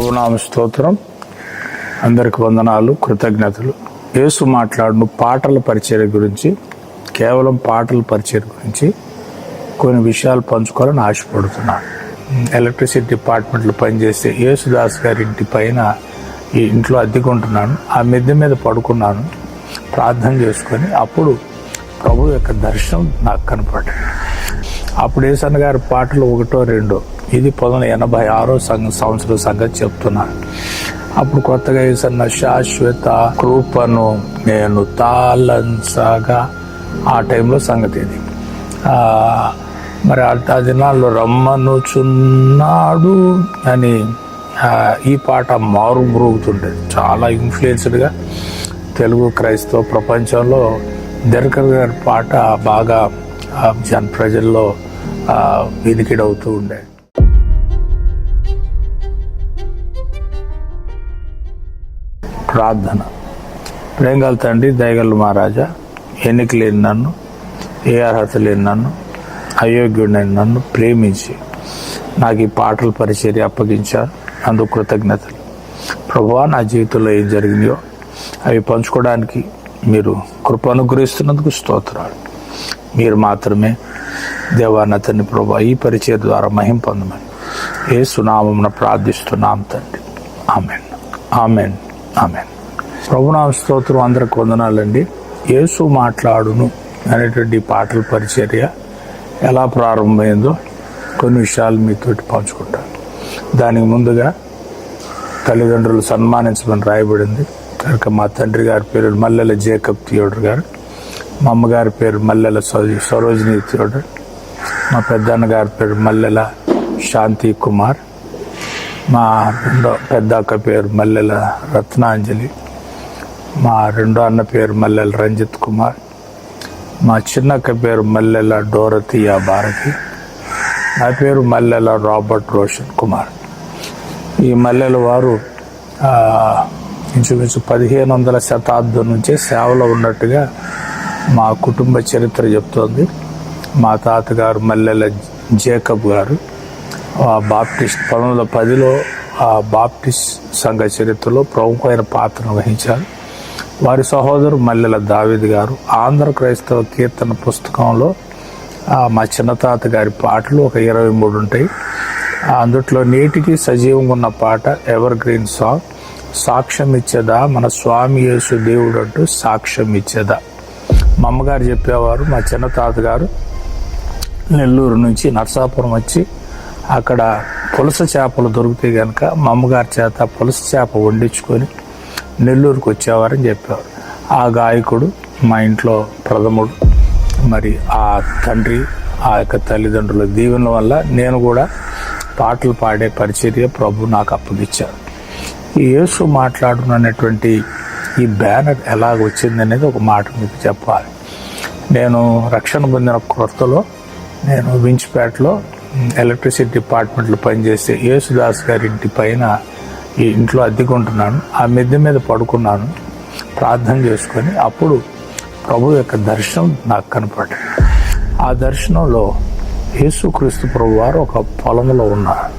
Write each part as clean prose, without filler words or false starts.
ప్రభునామ స్తోత్రం. అందరికి వందనాలు, కృతజ్ఞతలు. యేసు మాట్లాడును పాటల పరిచర్య గురించి, కేవలం పాటల పరిచర్య గురించి కొన్ని విషయాలు పంచుకోవాలని ఆశపడుతున్నాను. ఎలక్ట్రిసిటీ డిపార్ట్మెంట్లో పనిచేస్తే యేసుదాస్ గారి ఇంటి పైన ఈ ఇంట్లో అద్దెకుంటున్నాను. ఆ మిద్దె మీద పడుకున్నాను, ప్రార్థన చేసుకొని. అప్పుడు ప్రభు యొక్క దర్శనం నాకు కనపడ్డాడు. అప్పుడు యేసన్న గారి పాటలు 1, 2, ఇది 1986 సంవత్సరం సంగతి చెప్తున్నాను. అప్పుడు కొత్తగా యేసన్న శాశ్వత కృపను నేను తాళంచగా, ఆ టైంలో సంగతి ఇది. మరి ఆ దినాల్లో రమ్మనుచున్నాడు అని ఈ పాట మారుమ్రోగుతుండేది. చాలా ఇన్ఫ్లుయెన్స్డ్గా తెలుగు క్రైస్తవ ప్రపంచంలో దినకర్ గారి పాట బాగా ప్రజల్లో వినికిడవుతూ ఉండేది. ప్రార్థన. ప్రేంగల తండ్రి, దయగల మహారాజా, ఎన్నిక లేని నన్ను, ఏ అర్హత లేని నన్ను, అయోగ్యుడైన నన్ను ప్రేమించి నాకు ఈ పాటల పరిచర్య అప్పగించారు. అందుకు కృతజ్ఞతలు. ప్రభువా, నా జీవితంలో ఏం జరిగినాయో అవి పంచుకోవడానికి మీరు కృప అనుగ్రహిస్తున్నందుకు స్తోత్రాలు. మీరు మాత్రమే దేవాన్నతని ప్రభువా ఈ పరిచయ ద్వారా మహిమ పొందమని యేసు నామమున ప్రార్థిస్తున్నాం తండ్రి. Amen, amen, amen. ప్రభునామ స్తోత్రం. అందరికి వందనాలండి. యేసు మాట్లాడును అనేటువంటి పాటల పరిచర్య ఎలా ప్రారంభమైందో కొన్ని విషయాలు మీతోటి పంచుకుంటాను. దానికి ముందుగా తల్లిదండ్రులు సన్మానించమని రాయబడింది కనుక మా తండ్రి గారి పేరు మల్లెల జేకబ్ థియోడర్ గారు, మా అమ్మగారి పేరు మల్లెల సరోజిని థియోడర్, మా పెద్దన్న గారి పేరు మల్లెల శాంతి కుమార్, మా పెద్ద అక్క పేరు మల్లెల రత్నాంజలి, మా రెండో అన్న పేరు మల్లెల రంజిత్ కుమార్, మా చిన్నక్క పేరు మల్లెల డోరతియా భారతి, నా పేరు మల్లెల రాబర్ట్ రోషన్ కుమార్. ఈ మల్లెల వారు ఇంచుమించు 1500 శతాబ్దం నుంచే సేవలో ఉన్నట్టుగా మా కుటుంబ చరిత్ర చెప్తోంది. మా తాతగారు మల్లెల జేకబ్ గారు బాప్టిస్ట్ 1910లో బాప్టిస్ట్ సంఘ చరిత్రలో ప్రముఖమైన పాత్రను వహించారు. వారి సహోదరు మల్లెల దావీద్ గారు ఆంధ్ర క్రైస్తవ కీర్తన పుస్తకంలో మా చిన్నతాత గారి పాటలు ఒక 23 ఉంటాయి. అందుట్లో నేటికి సజీవంగా ఉన్న పాట ఎవర్ గ్రీన్ సాంగ్, సాక్ష్యం ఇచ్చేదా మన స్వామి యేసు దేవుడు అంటూ సాక్ష్యం ఇచ్చేదా. మా అమ్మగారు చెప్పేవారు, మా చిన్న తాతగారు నెల్లూరు నుంచి నర్సాపురం వచ్చి అక్కడ పులస చేపలు దొరికితే కనుక మా అమ్మగారి చేత పులస చేప వండించుకొని నెల్లూరుకు వచ్చేవారని చెప్పేవారు. ఆ గాయకుడు మా ఇంట్లో ప్రథముడు. మరి ఆ తండ్రి, ఆ యొక్క తల్లిదండ్రుల దీవెనల వల్ల నేను కూడా పాటలు పాడే పరిచర్య ప్రభు నాకు అప్పగించారు. ఈ యేసు మాట్లాడునటువంటి ఈ బ్యానర్ ఎలాగ వచ్చింది అనేది ఒక మాట మీకు చెప్పాలి. నేను రక్షణ పొందిన కొత్తలో నేను వించిపేటలో ఎలక్ట్రిసిటీ డిపార్ట్మెంట్లో పనిచేస్తే యేసుదాస్ గారి ఇంటి పైన ఈ ఇంట్లో అద్దెకుంటున్నాను. ఆ మిద్దె మీద పడుకున్నాను, ప్రార్థన చేసుకొని. అప్పుడు ప్రభు యొక్క దర్శనం నాకు కనపడ్డాడు. ఆ దర్శనంలో యేసుక్రీస్తు ప్రభు వారు ఒక పొలంలో ఉన్నారు.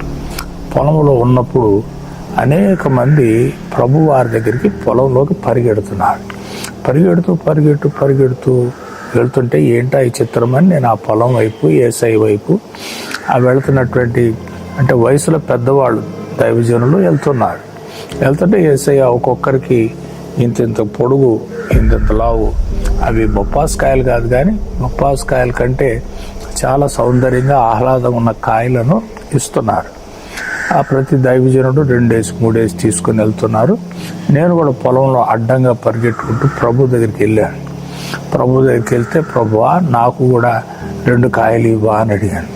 పొలంలో ఉన్నప్పుడు అనేక మంది ప్రభు వారి దగ్గరికి పొలంలోకి పరిగెడుతున్నారు. పరిగెడుతూ వెళ్తుంటే ఏంటా ఈ చిత్రం అని నేను ఆ పొలం వైపు, ఏసై వైపు వెళుతున్నటువంటి, అంటే వయసులో పెద్దవాళ్ళు దైవజనులు వెళ్తుంటే ఏసై ఒక్కొక్కరికి ఇంత పొడుగు, ఇంత లావు, అవి బొప్పాస్కాయలు కాదు కానీ బొప్పాస్కాయల కంటే చాలా సౌందర్యంగా ఆహ్లాదంగా ఉన్న కాయలను ఇస్తున్నారు. ఆ ప్రతి దైవజనుడు 2 3 తీసుకుని వెళ్తున్నారు. నేను కూడా పొలంలో అడ్డంగా పరిగెట్టుకుంటూ ప్రభు దగ్గరికి వెళ్ళాను. ప్రభు దగ్గరికి వెళ్తే, ప్రభువా నాకు కూడా 2 కాయలు ఇవ్వా అని అడిగాను.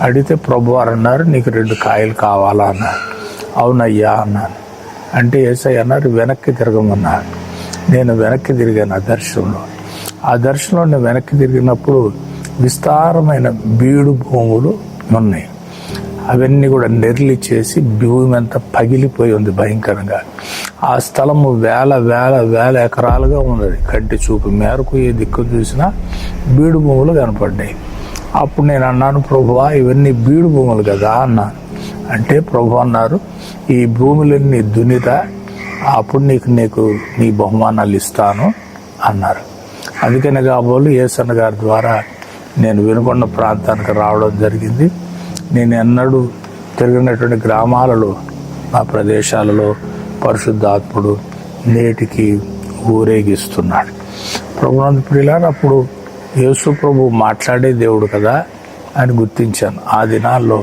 అడిగితే ప్రభు వారు అన్నారు, నీకు 2 కాయలు కావాలా అన్నారు. అవునయ్యా అన్నాను. అంటే యేసయ్య అన్నారు, వెనక్కి తిరగమన్నారు. నేను వెనక్కి తిరిగాను. ఆ దర్శనంలో నేను వెనక్కి తిరిగినప్పుడు విస్తారమైన బీడు భూములు ఉన్నాయి. అవన్నీ కూడా నెర్లి చేసి భూమి అంతా పగిలిపోయి ఉంది భయంకరంగా. ఆ స్థలము వేల ఎకరాలుగా ఉన్నది. కంటి చూపు మేరకు ఏ దిక్కు చూసినా బీడు భూములు కనపడ్డాయి. అప్పుడు నేను అన్నాను, ప్రభువా ఇవన్నీ బీడు భూములు కదా అన్నాను. అంటే ప్రభు అన్నారు, ఈ భూములన్నీ దున్నిత, అప్పుడు నీకు నీ బహుమానాలు ఇస్తాను అన్నారు. అందుకని కాబోలు యేసన్న గారి ద్వారా నేను వినుకొండ ప్రాంతానికి రావడం జరిగింది. నేను ఎన్నడూ తిరిగినటువంటి గ్రామాలలో, ఆ ప్రదేశాలలో పరిశుద్ధాత్ముడు నేటికి ఊరేగిస్తున్నాడు. ప్రభునందు ప్రియులారా, అప్పుడు యేసు ప్రభు మాట్లాడే దేవుడు కదా అని గుర్తించాను. ఆ దినాల్లో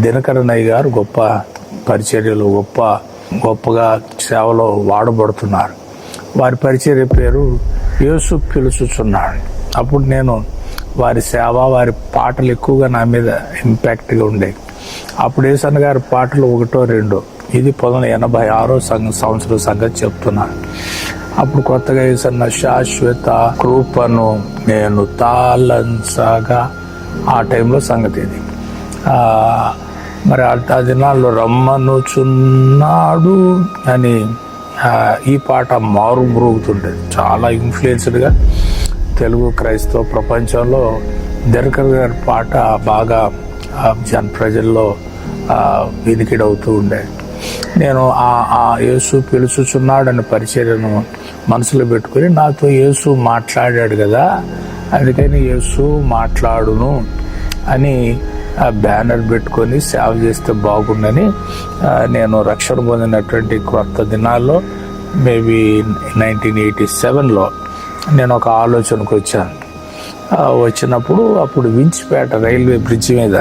దినకరనయ్య గారు గొప్ప పరిచర్యలు, గొప్పగా సేవలో వాడబడుతున్నారు. వారి పరిచర్య పేరు యేసు పిలుచుచున్నాడు. అప్పుడు నేను వారి సేవ, వారి పాటలు ఎక్కువగా నా మీద ఇంపాక్ట్గా ఉండేవి. అప్పుడు యేసన్న గారి పాటలు 1, 2, ఇది 1986 సంవత్సరం సంగతి చెప్తున్నాను. అప్పుడు కొత్తగా యేసన్న శాశ్వత కృపను నేను తాళంచగా, ఆ టైంలో సంగతి ఇది. మరి ఆ దినాల్లో రమ్మనుచున్నాడు అని ఈ పాట మారుమ్రోగుతుండేది. చాలా ఇన్ఫ్లుయెన్స్డ్గా తెలుగు క్రైస్తవ ప్రపంచంలో దినకర్ గారి పాట బాగా ప్రజల్లో వినికిడవుతూ ఉండేది. నేను ఆ యేసు పిలుచుచున్నాడని పరిచర్యను మనసులో పెట్టుకుని, నాతో యేసు మాట్లాడాడు కదా, అందుకని యేసు మాట్లాడును అని బ్యానర్ పెట్టుకొని సేవ చేస్తే బాగుండని నేను రక్షణ పొందినటువంటి కొత్త దినాల్లో, మేబీ 1987లో నేను ఒక ఆలోచనకు వచ్చాను. వచ్చినప్పుడు అప్పుడు వించిపేట రైల్వే బ్రిడ్జి మీద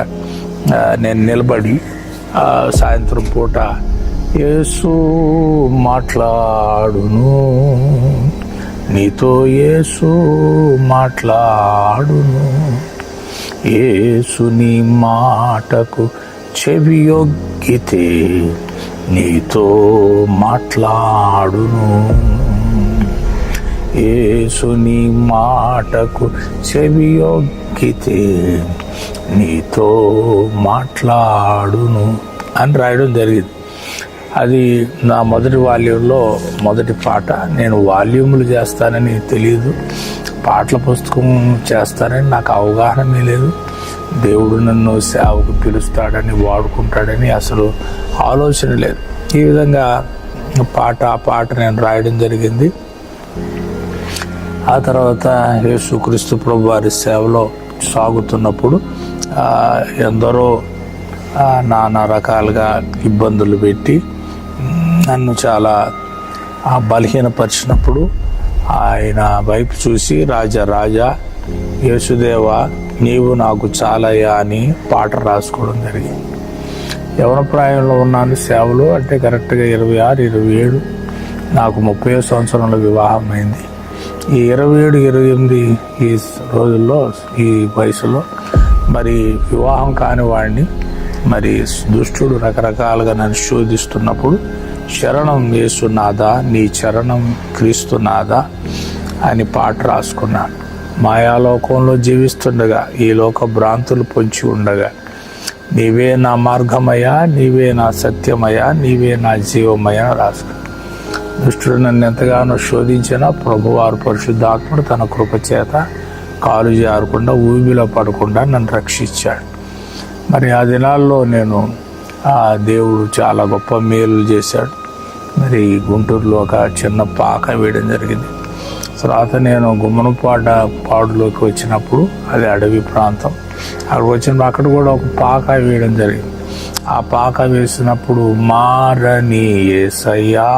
నేను నిలబడి సాయంత్రం పూట యేసు మాట్లాడును, నీతో యేసు మాట్లాడును, యేసుని మాటకు చెవియొగ్గితే నీతో మాట్లాడును, యేసుని మాటకు చెవియొగ్గితే నీతో మాట్లాడును అని రాయడం జరిగింది. అది నా మొదటి వాల్యూమ్లో మొదటి పాట. నేను వాల్యూములు చేస్తానని తెలియదు, పాటల పుస్తకం చేస్తానని నాకు అవగాహనే లేదు. దేవుడు నన్ను సేవకు పిలుస్తాడని, వాడుకుంటాడని అసలు ఆలోచన లేదు. ఈ విధంగా ఆ పాట నేను రాయడం జరిగింది. ఆ తర్వాత యేసుక్రీస్తు ప్రభు వారి సేవలో సాగుతున్నప్పుడు ఎందరో నానా రకాలుగా ఇబ్బందులు పెట్టి నన్ను చాలా బలహీనపరిచినప్పుడు ఆయన వైపు చూసి, రాజా యేసుదేవా నీవు నాకు చాలయ్యా అని పాట రాసుకోవడం జరిగింది. యవన ప్రాయంలో ఉన్నాను సేవలో, అంటే కరెక్ట్గా 26, 27, నాకు 30వ సంవత్సరంలో వివాహం అయింది. ఈ 27, 28 ఈ రోజుల్లో, ఈ వయసులో మరి వివాహం కాని వాడిని, మరి దుష్టుడు రకరకాలుగా నన్ను శోధిస్తున్నప్పుడు, శరణం యేసునాథా, నీ చరణం క్రీస్తునాథా అని పాట రాసుకున్నాను. మాయాలోకంలో జీవిస్తుండగా, ఈ లోక భ్రాంతులు పొంచి ఉండగా, నీవే నా మార్గమయ్యా, నీవే నా సత్యమయ్యా, నీవే నా జీవమయ్యా రాసుకున్నాను. దుష్టుడు నన్ను ఎంతగానో శోధించినా ప్రభువారు పరిశుద్ధాత్ముడు తన కృపచేత కాలు జారకుండా, ఊబిలో పడకుండా నన్ను రక్షించాడు. మరి ఆ దినాల్లో నేను దేవుడు చాలా గొప్ప మేలు చేశాడు. మరి గుంటూరులో ఒక చిన్న పాక వేయడం జరిగింది. తర్వాత నేను పాడులోకి వచ్చినప్పుడు, అది అడవి ప్రాంతం, అక్కడికి వచ్చినప్పుడు అక్కడ కూడా ఒక పాక వేయడం జరిగింది. ఆ పాక వేసినప్పుడు మారని యేసయ్యా,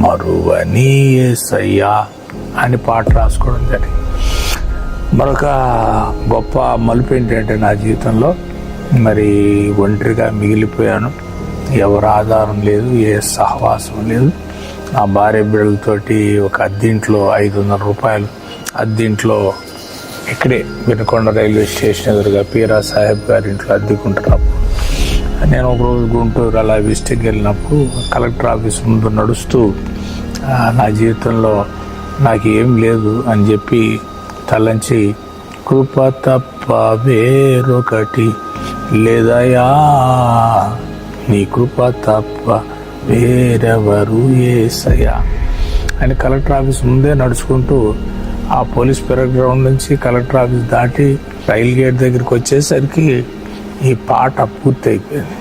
మరువని యేసయ్యా అని పాట రాసుకోవడం జరిగింది. మరొక గొప్ప మలుపు ఏంటంటే నా జీవితంలో, మరి ఒంటరిగా మిగిలిపోయాను. ఎవరు ఆధారం లేదు, ఏ సహవాసం లేదు. నా భార్య బిడ్డలతోటి ఒక అద్దెంట్లో 500 రూపాయలు అద్దెంట్లో, ఇక్కడే వినుకొండ రైల్వే స్టేషన్ ఎదురుగా పీరా సాహెబ్ గారి ఇంట్లో అద్దెకుంటున్నప్పుడు, నేను ఒకరోజు గుంటూరు అలా విజిటింగ్కి వెళ్ళినప్పుడు కలెక్టర్ ఆఫీస్ ముందు నడుస్తూ నా జీవితంలో నాకు ఏం లేదు అని చెప్పి తలంచి, కృప తప్ప వేరొకటి లేదయా, నీ కృప తప్ప వేరెవరు యేసయ్యా అని కలెక్టర్ ఆఫీస్ ముందే నడుచుకుంటూ ఆ పోలీస్ పెరేడ్ గ్రౌండ్ నుంచి కలెక్టర్ ఆఫీస్ దాటి రైల్ గేట్ దగ్గరికి వచ్చేసరికి ఈ పాట పూర్తి అయిపోయింది.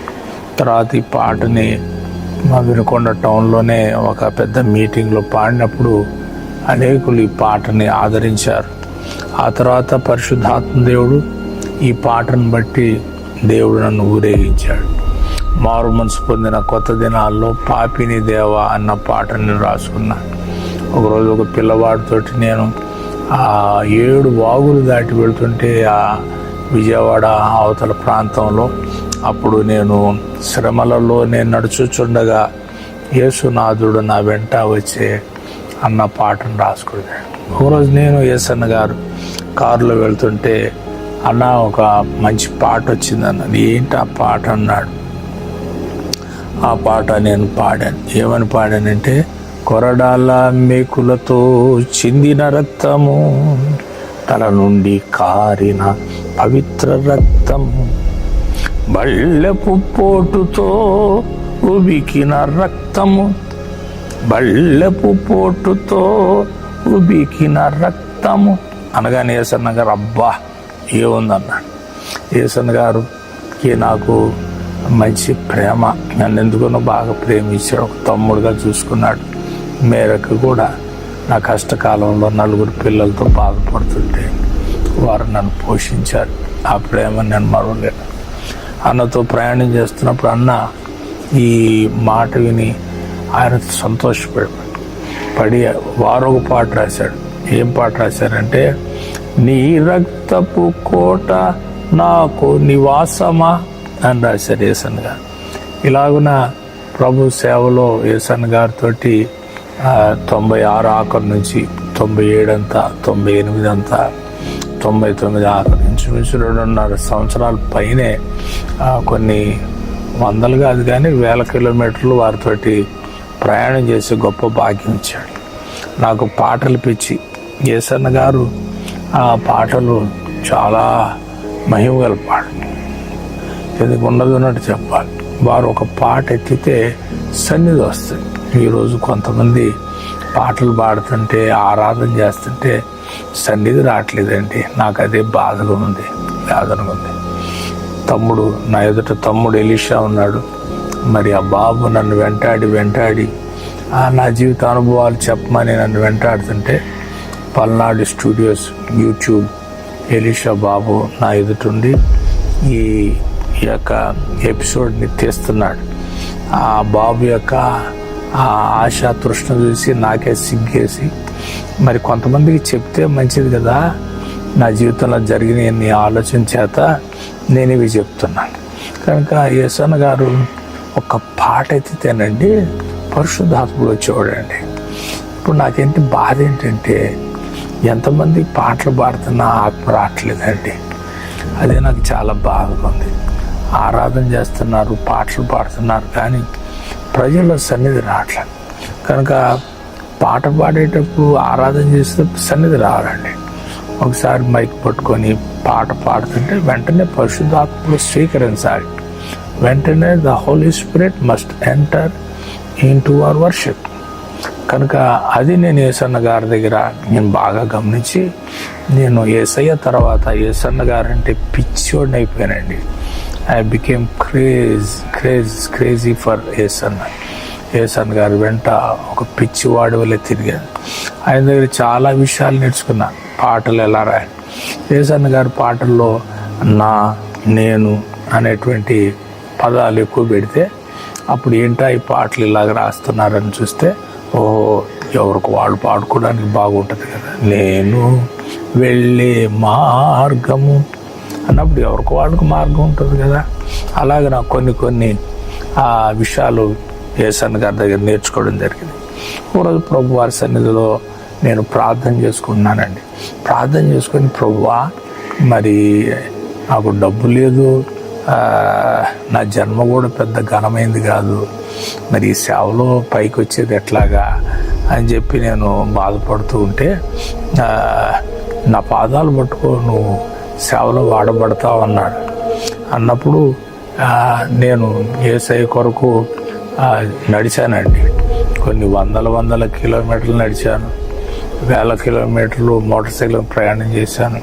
తర్వాత ఈ పాటని మా వినుకొండ టౌన్లోనే ఒక పెద్ద మీటింగ్లో పాడినప్పుడు అనేకులు ఈ పాటని ఆదరించారు. ఆ తర్వాత పరిశుద్ధాత్మ దేవుడు ఈ పాటను బట్టి దేవుడు నన్ను ఊరేగించాడు. మారు మనసు పొందిన కొత్త దినాల్లో పాపిని దేవా అన్న పాటని రాసుకున్నాను. ఒకరోజు ఒక పిల్లవాడితోటి నేను 7 వాగులు దాటి వెళ్తుంటే ఆ విజయవాడ అవతల ప్రాంతంలో, అప్పుడు నేను శ్రమలలో నేను నడుచుచుండగా యేసునాథుడు నా వెంట వచ్చే అన్న పాటను రాసుకున్నాను. ఒకరోజు నేను యేసన్న గారు కారులో వెళ్తుంటే, అన్న ఒక మంచి పాట వచ్చింది అన్నది. ఏంటి ఆ పాట అన్నాడు. ఆ పాట నేను పాడాను. ఏమని పాడానంటే, కొరడాల మేకులతో చిందిన రక్తము, తల నుండి కారిన పవిత్ర రక్తము, బళ్ళెపు పోటుతో ఉబికిన రక్తము, బళ్ళెపు పోటుతో ఉబికిన రక్తము అనగానే యేసన్న గారు అబ్బా ఏముందన్నాడు. యేసన్న గారికి నాకు మంచి ప్రేమ, నన్ను ఎందుకునో బాగా ప్రేమించాడు. ఒక తమ్ముడుగా చూసుకున్నాడు. మేరకు కూడా నా కష్టకాలంలో 4 పిల్లలతో బాధపడుతుంటే వారు నన్ను పోషించారు. ఆ ప్రేమను నేను మరవలేను. అన్నతో ప్రయాణం చేస్తున్నప్పుడు అన్న ఈ మాట విని ఆయన సంతోషపడి వారు ఒక పాట రాశాడు. ఏం పాట రాశారంటే, నీ రక్తపు కోట నాకు నివాసమా అని రాశారు యేసన్న గారు. ఇలాగున ప్రభు సేవలో యేసన్న గారితో 96 ఆఖరి నుంచి 97 అంతా, 98 అంతా, 99 ఆఖరి ఇంచుమించు 2.5 సంవత్సరాల పైనే కొన్ని వందలు కాదు కానీ 1000 కిలోమీటర్లు వారితోటి ప్రయాణం చేసి గొప్ప భాగ్యం ఇచ్చాడు. నాకు పాటలు పిచ్చి. యేసన్న గారు ఆ పాటలు చాలా మహిమగల పాటలు, ఎందుకు ఉన్నట్టు చెప్పాలి. వారు ఒక పాట ఎత్తితే సన్నిధి వస్తుంది. ఈరోజు కొంతమంది పాటలు పాడుతుంటే ఆరాధన చేస్తుంటే సన్నిధి రావట్లేదండి. నాకు అదే బాధగా ఉంది, వేదనగా ఉంది. తమ్ముడు నా ఎదుట తమ్ముడు ఎలీషా ఉన్నాడు. మరి ఆ బాబు నన్ను వెంటాడి నా జీవిత అనుభవాలు చెప్పమని నన్ను వెంటాడుతుంటే పల్నాడు స్టూడియోస్ యూట్యూబ్ ఎలీషా బాబు నా ఎదుటుండి ఈ యొక్క ఎపిసోడ్ని తీస్తున్నాడు. ఆ బాబు యొక్క ఆ ఆశ తృష్ణ చూసి నాకే సిగ్గేసి, మరి కొంతమందికి చెప్తే మంచిది కదా, నా జీవితంలో జరిగిన ఎన్ని ఆలోచన చేత నేను ఇవి చెప్తున్నాను. కనుక యేసన్న గారు ఒక పాట ఎత్తితేనండి పరిశుద్ధాత్ముడు వచ్చేవాడండి. ఇప్పుడు నాకేంటి బాధ ఏంటంటే, ఎంతమంది పాటలు పాడుతున్నా ఆత్మ రావట్లేదండి. అదే నాకు చాలా బాధగా ఉంది. ఆరాధన చేస్తున్నారు, పాటలు పాడుతున్నారు, కానీ ప్రజల్లో సన్నిధి రావట్లేదు. కనుక పాట పాడేటప్పుడు ఆరాధన చేస్తే సన్నిధి రావాలండి. ఒకసారి మైక్ పట్టుకొని పాట పాడుతుంటే వెంటనే పరిశుద్ధాత్మను స్వీకరించాలి. వెంటనే the holy spirit must enter into our worship. కనుక అది నేను యేసన్న గారి దగ్గర నేను బాగా గమనించి, నేను యేసయ్య తర్వాత యేసన్న గారు అంటే పిచ్చోడిని అయిపోయానండి. I became crazy for Yesanna గారి వెంట ఒక పిచ్చివాడి వల్లే తిరిగాను. ఆయన దగ్గర చాలా విషయాలు నేర్చుకున్నాను. పాటలు ఎలా రాయాలి, యేసన్న గారి పాటల్లో నేను అనేటువంటి పదాలు ఎక్కువ పెడితే అప్పుడు ఏంటో ఈ పాటలు ఇలాగ రాస్తున్నారని చూస్తే, ఓహో ఎవరికి వాళ్ళు పాడుకోవడానికి బాగుంటుంది కదా. నేను వెళ్ళే మార్గము అన్నప్పుడు ఎవరికి వాళ్ళకి మార్గం ఉంటుంది కదా. అలాగే నాకు కొన్ని విషయాలు యేసన్న గారి దగ్గర నేర్చుకోవడం జరిగింది. ఒకరోజు ప్రభు వారి సన్నిధిలో నేను ప్రార్థన చేసుకున్నానండి. ప్రార్థన చేసుకొని, ప్రభువా మరి నాకు డబ్బు లేదు, నా జన్మ కూడా పెద్ద ఘనమైంది కాదు, మరి ఈ సేవలో పైకి వచ్చేది ఎట్లాగా అని చెప్పి నేను బాధపడుతూ ఉంటే, నా పాదాలు పట్టుకో నువ్వు సేవలో వాడబడతావు అన్నప్పుడు నేను యేసయ్య కొరకు నడిచానండి. కొన్ని వందల కిలోమీటర్లు నడిచాను, 1000 కిలోమీటర్లు మోటార్ సైకిల్ ప్రయాణం చేశాను,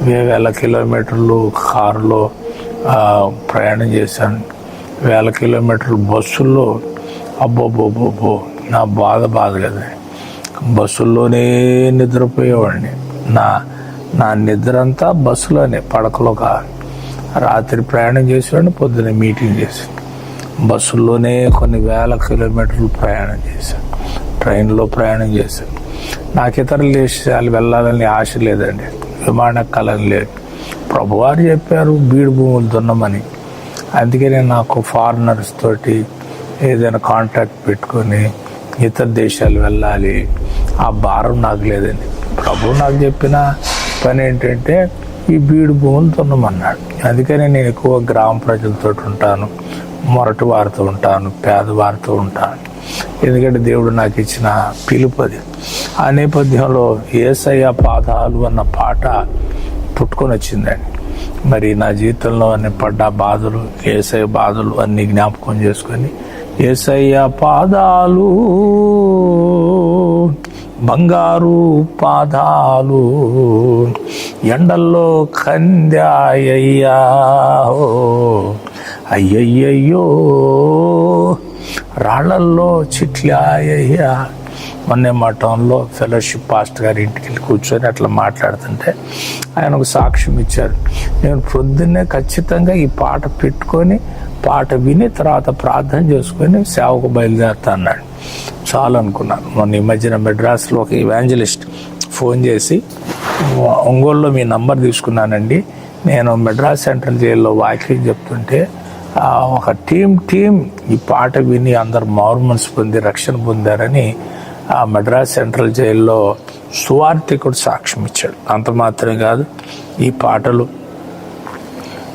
1000 కిలోమీటర్లు కారులో ప్రయాణం చేశాను. వేల కిలోమీటర్లు బస్సుల్లో అబ్బోబ్బోబ్బో నా బాధ కదా. బస్సుల్లోనే నిద్రపోయేవాడిని. నా నిద్ర అంతా బస్సులోనే, పడకలో కాదు. రాత్రి ప్రయాణం చేసేవాడిని, పొద్దున్న మీటింగ్ చేశాను. బస్సుల్లోనే కొన్ని వేల కిలోమీటర్లు ప్రయాణం చేశాను. ట్రైన్లో ప్రయాణం చేశాను. నాకు ఇతర దేశాలు వెళ్ళాలని ఆశ లేదండి, విమానెక్కాలని లేదు. ప్రభువారు చెప్పారు బీడు భూములు దున్నమని. అందుకే నేను నాకు ఫారినర్స్ తోటి ఏదైనా కాంట్రాక్ట్ పెట్టుకొని ఇతర దేశాలు వెళ్ళాలి, ఆ భారం నాకు లేదండి. ప్రభు నాకు చెప్పిన పని ఏంటంటే ఈ బీడు భూములు దున్నమన్నాడు. అందుకని నేను ఎక్కువ గ్రామ ప్రజలతో ఉంటాను, మొరటి వారితో ఉంటాను, పేదవారితో ఉంటాను. ఎందుకంటే దేవుడు నాకు ఇచ్చిన పిలుపు అది. ఆ నేపథ్యంలో యేసయ్య పాదాలు అన్న పాట పుట్టుకొని వచ్చిందండి. మరి నా జీవితంలో అన్ని పడ్డ బాధలు, యేసయ్య బాధలు అన్ని జ్ఞాపకం చేసుకొని, యేసయ్య పాదాలు బంగారు పాదాలు ఎండల్లో కందాయ్యా, అయ్యయ్యో రాళ్లల్లో చిట్లాయ్యా. మొన్నే మఠంలో ఫెలోషిప్ పాస్టర్ గారి ఇంటికి వెళ్ళి కూర్చొని అట్లా మాట్లాడుతుంటే ఆయన ఒక సాక్ష్యం ఇచ్చారు. నేను పొద్దున్నే ఖచ్చితంగా ఈ పాట పెట్టుకొని పాట విని తర్వాత ప్రార్థన చేసుకొని సేవకు బయలుదేరుతా అన్నాడు. చాలు అనుకున్నాను. మొన్న ఈ మధ్యన మెడ్రాస్లో ఒక ఇవాంజలిస్ట్ ఫోన్ చేసి, ఒంగోలులో మీ నంబర్ తీసుకున్నానండి, నేను మెడ్రాస్ సెంట్రల్ జైల్లో వాక్యం చెప్తుంటే ఒక టీం ఈ పాట విని అందరు మారు మనసు పొంది రక్షణ పొందారని ఆ మెడ్రాస్ సెంట్రల్ జైల్లో సువార్థికుడు సాక్ష్యం ఇచ్చాడు. అంత మాత్రమే కాదు, ఈ పాటలు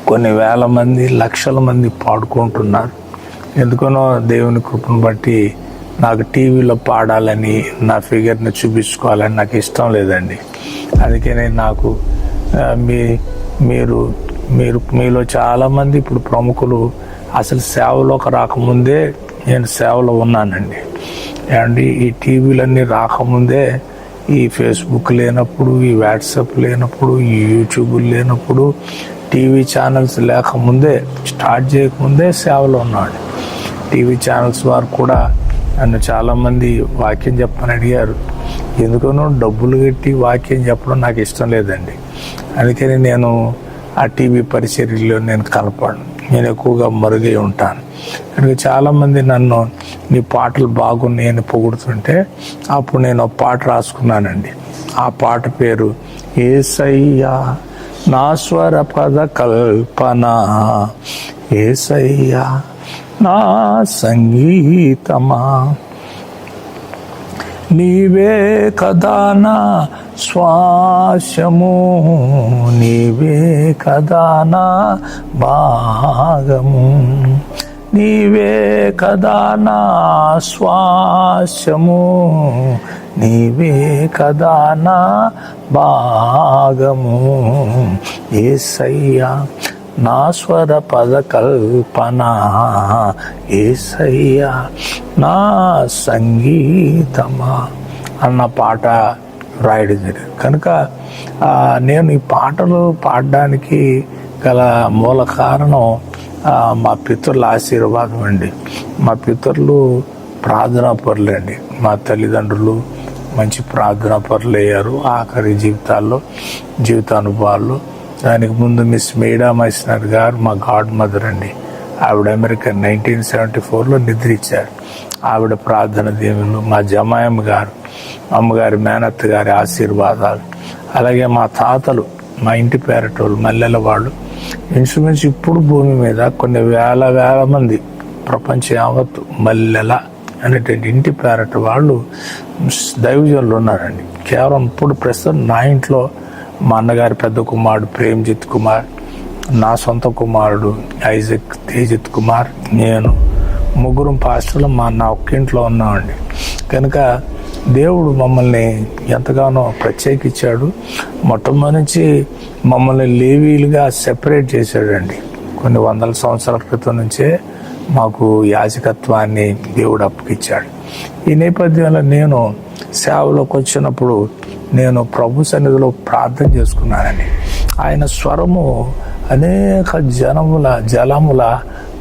కొన్ని వేల మంది, లక్షల మంది పాడుకుంటున్నారు. ఎందుకనో దేవుని కృపను బట్టి నాకు టీవీలో పాడాలని, నా ఫిగర్ని చూపించుకోవాలని నాకు ఇష్టం లేదండి. అందుకనే నాకు మీలో చాలామంది ఇప్పుడు ప్రముఖులు అసలు సేవలోకి రాకముందే నేను సేవలో ఉన్నానండి. అండి ఈ టీవీలన్నీ రాకముందే, ఈ ఫేస్బుక్ లేనప్పుడు, ఈ వాట్సాప్ లేనప్పుడు, ఈ యూట్యూబ్ లేనప్పుడు, టీవీ ఛానల్స్ లేకముందే, స్టార్ట్ చేయకముందే సేవలో ఉన్నాడు. టీవీ ఛానల్స్ వారు కూడా నన్ను చాలామంది వాక్యం చెప్పని అడిగారు. ఎందుకనో డబ్బులు కట్టి వాక్యం చెప్పడం నాకు ఇష్టం లేదండి. అందుకని నేను ఆ టీవీ పరిచర్యలో నేను కనపడను, నేను ఎక్కువగా మరుగై ఉంటాను. కనుక చాలామంది నన్ను నీ పాటలు బాగున్నాయని పొగుడుతుంటే అప్పుడు నేను పాట రాసుకున్నానండి. ఆ పాట పేరు యేసయ్యా నా స్వర పద కల్పన, యేసయ్యా నా సంగీతమా, నీవే కదా నా శ్వాసము, నీవే కదా నా భాగము, నీవే కదా నా శ్వాసము, నీవే కదా నా భాగము, యేసయ్యా నా స్వర పద కల్పన, యేసయ్యా నా సంగీతమా అన్న పాట రాయడం జరిగింది. కనుక నేను ఈ పాటలు పాడడానికి గల మూల కారణం మా పితరుల ఆశీర్వాదం అండి. మా పితరులు ప్రార్థనా పరులు అండి. మా తల్లిదండ్రులు మంచి ప్రార్థనా పరులు అయ్యారు ఆఖరి జీవితానుభవాల్లో. దానికి ముందు మిస్ మేడా మైస్నర్ గారు మా గాడ్ మదర్ అండి. ఆవిడ అమెరికన్ 1974లో నిద్రించారు. ఆవిడ ప్రార్థన దేవుళ్ళు. మా జమాయమ్మ గారు, అమ్మగారి మేనత్త గారి ఆశీర్వాదాలు, అలాగే మా తాతలు, మా ఇంటి పేరటోళ్ళు మల్లెల వాళ్ళు, ఇన్స్ట్రుమెంట్స్ ఇప్పుడు భూమి మీద కొన్ని వేల మంది ప్రపంచం యావత్తు మల్లెల అనేటువంటి ఇంటి పేరట వాళ్ళు దైవజనులు ఉన్నారండి. కేవలం ఇప్పుడు ప్రస్తుతం నా ఇంట్లో మా అన్నగారి పెద్ద కుమారుడు ప్రేమ్జిత్ కుమార్, నా సొంత కుమారుడు ఐజక్ తేజిత్ కుమార్, నేను ముగ్గురం పాస్టర్లు నా ఒక్కింట్లో ఉన్నామండి. కనుక దేవుడు మమ్మల్ని ఎంతగానో ప్రత్యేకించాడు. మొట్టమొదటి నుంచి మమ్మల్ని లేవీలుగా సెపరేట్ చేశాడండి. కొన్ని వందల సంవత్సరాల క్రితం నుంచే మాకు యాజకత్వాన్ని దేవుడు అప్పగిచ్చాడు. ఈ నేపథ్యంలో నేను సేవలోకి వచ్చినప్పుడు నేను ప్రభు సన్నిధిలో ప్రార్థన చేసుకున్నానండి. ఆయన స్వరము అనేక జలముల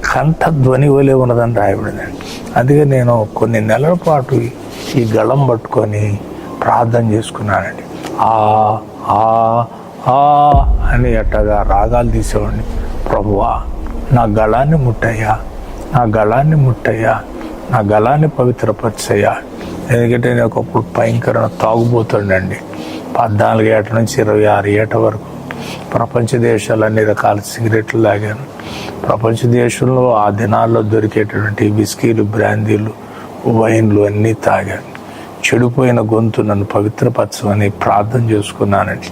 కంఠ ధ్వని వలె ఉన్నదని రాయబడిందండి. అందుకే నేను కొన్ని నెలల పాటు ఈ గళం పట్టుకొని ప్రార్థన చేసుకున్నానండి. ఆ ఆ ఆ అని అట్టగా రాగాలు తీసేవాడిని. ప్రభువా, నా గళాన్ని ముట్టయ్యా, నా గళాన్ని ముట్టయ్యా, నా గళాన్ని పవిత్రపరిచయ్యా. ఎందుకంటే నేను ఒకప్పుడు భయంకరమైన తాగుబోతుండండి. 14 ఏట నుంచి 26 ఏట వరకు ప్రపంచ దేశాలు అన్ని రకాల సిగరెట్లు తాగాను. ప్రపంచ దేశంలో ఆ దినాల్లో దొరికేటటువంటి విస్కీలు, బ్రాందీలు, వైన్లు అన్నీ తాగాను. చెడిపోయిన గొంతు నన్ను పవిత్రపరచమని ప్రార్థన చేసుకున్నానండి.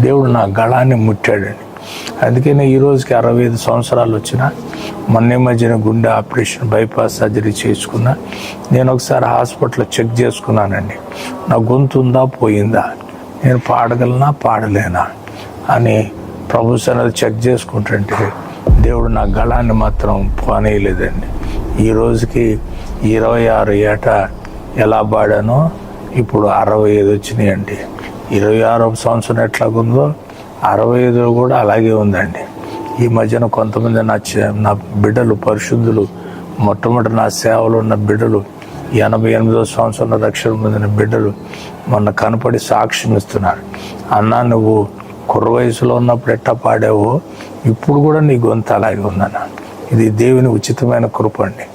దేవుడు నా గళాన్ని ముట్టాడండి. అందుకనే ఈ రోజుకి 65 సంవత్సరాలు వచ్చినా, మొన్న మధ్యన గుండె ఆపరేషన్, బైపాస్ సర్జరీ చేసుకున్నా. నేను ఒకసారి హాస్పిటల్లో చెక్ చేసుకున్నానండి. నా గొంతు ఉందా పోయిందా, నేను పాడగలనా పాడలేనా అని ప్రభు సన్నిధిలో చెక్ చేసుకుంటుంటే దేవుడు నా గళాన్ని మాత్రం పోనీయలేదండి. ఈ రోజుకి 26 ఏట ఎలా పాడానో ఇప్పుడు 65 వచ్చినాయండి. 26వ సంవత్సరం ఎట్లాగుందో 65 కూడా అలాగే ఉందండి. ఈ మధ్యన కొంతమంది నా బిడ్డలు, పరిశుద్ధులు, మొట్టమొదటి నా సేవలో ఉన్న బిడ్డలు, 88వ సంవత్సరంలో రక్షణ పొందిన బిడ్డలు మొన్న కనపడి సాక్ష్యం ఇస్తున్నారు. అన్నా, నువ్వు కుర్ర వయసులో ఉన్నప్పుడు ఎట్టా పాడావో ఇప్పుడు కూడా నీ గొంతు అలాగే ఉందన్న. ఇది దేవుని ఉచితమైన కృప అండి.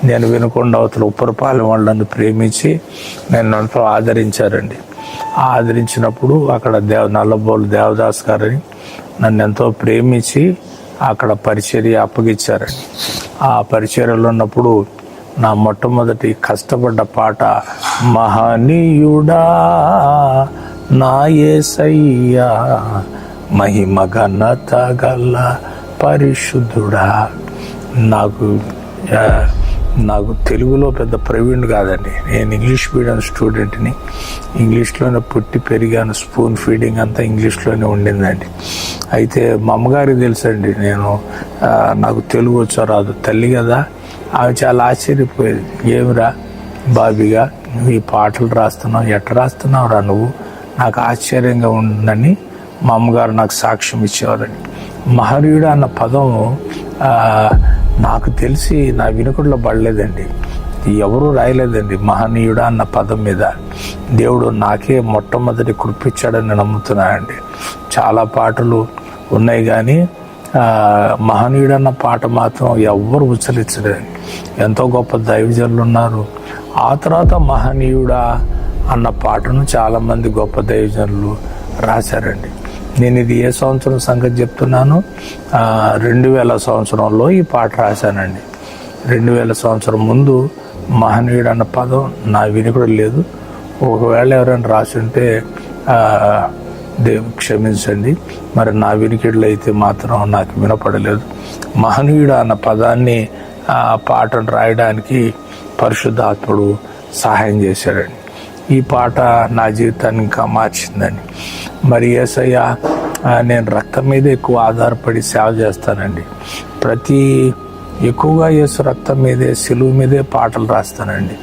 నేను వినకుండా అవతల ఉప్పరపాలెం వాళ్ళని ప్రేమించి నన్ను ఎంతో ఆదరించారండి. ఆదరించినప్పుడు అక్కడ నల్లబోలు దేవదాస్ గారని నన్ను ఎంతో ప్రేమించి అక్కడ పరిచర్య అప్పగించారండి. ఆ పరిచర్యలో ఉన్నప్పుడు నా మొట్టమొదటి కష్టపడ్డ పాట మహనీయుడా నా యేసయ్యా, మహిమ ఘనత గల పరిశుద్ధుడా. నాకు తెలుగులో పెద్ద ప్రవీణ్ కాదండి. నేను ఇంగ్లీష్ మీడియం స్టూడెంట్ని. ఇంగ్లీష్లోనే పుట్టి పెరిగాను. స్పూన్ ఫీడింగ్ అంతా ఇంగ్లీష్లోనే ఉండిందండి. అయితే మా అమ్మగారికి తెలుసండి నాకు తెలుగు వచ్చో రాదు. తల్లి కదా, ఆమె చాలా ఆశ్చర్యపోయేది. ఏమిరా బాబీగా నువ్వు ఈ పాటలు రాస్తున్నావు, ఎట్ట రాస్తున్నావురా నువ్వు, నాకు ఆశ్చర్యంగా ఉందని మా అమ్మగారు నాకు సాక్ష్యం ఇచ్చేవారండి. మహనీయుడు అన్న పదం నాకు తెలిసి నా వినుకుడిలో పడలేదండి. ఎవరూ రాయలేదండి మహనీయుడా అన్న పదం మీద. దేవుడు నాకే మొట్టమొదటి కృపించాడని నమ్ముతున్నానండి. చాలా పాటలు ఉన్నాయి కానీ మహనీయుడు అన్న పాట మాత్రం ఎవ్వరు ఉచ్చరించలేదు. ఎంతో గొప్ప దైవజనులు ఉన్నారు. ఆ తర్వాత మహనీయుడా అన్న పాటను చాలామంది గొప్ప దైవజనులు రాశారండి. నేను ఇది ఏ సంవత్సరం సంగతి చెప్తున్నాను, 2000 సంవత్సరంలో ఈ పాట రాశానండి. 2000 సంవత్సరం ముందు మహనీయుడు అన్న పదం నా వినికుడు లేదు. ఒకవేళ ఎవరైనా రాసి ఉంటే క్షమించండి. మరి నా వినికిడిలో అయితే మాత్రం నాకు వినపడలేదు. మహనీయుడు అన్న పదాన్ని పాటను రాయడానికి పరిశుద్ధాత్ముడు సహాయం చేశాడండి. ఈ పాట నా జీవితాన్ని ఇంకా మార్చిందండి. మరి యేసయ్య, నేను రక్తం మీద ఎక్కువ ఆధారపడి సేవ చేస్తానండి. ఎక్కువగా యేసు రక్తం మీదే, సిలువ మీదే పాటలు రాస్తానండి.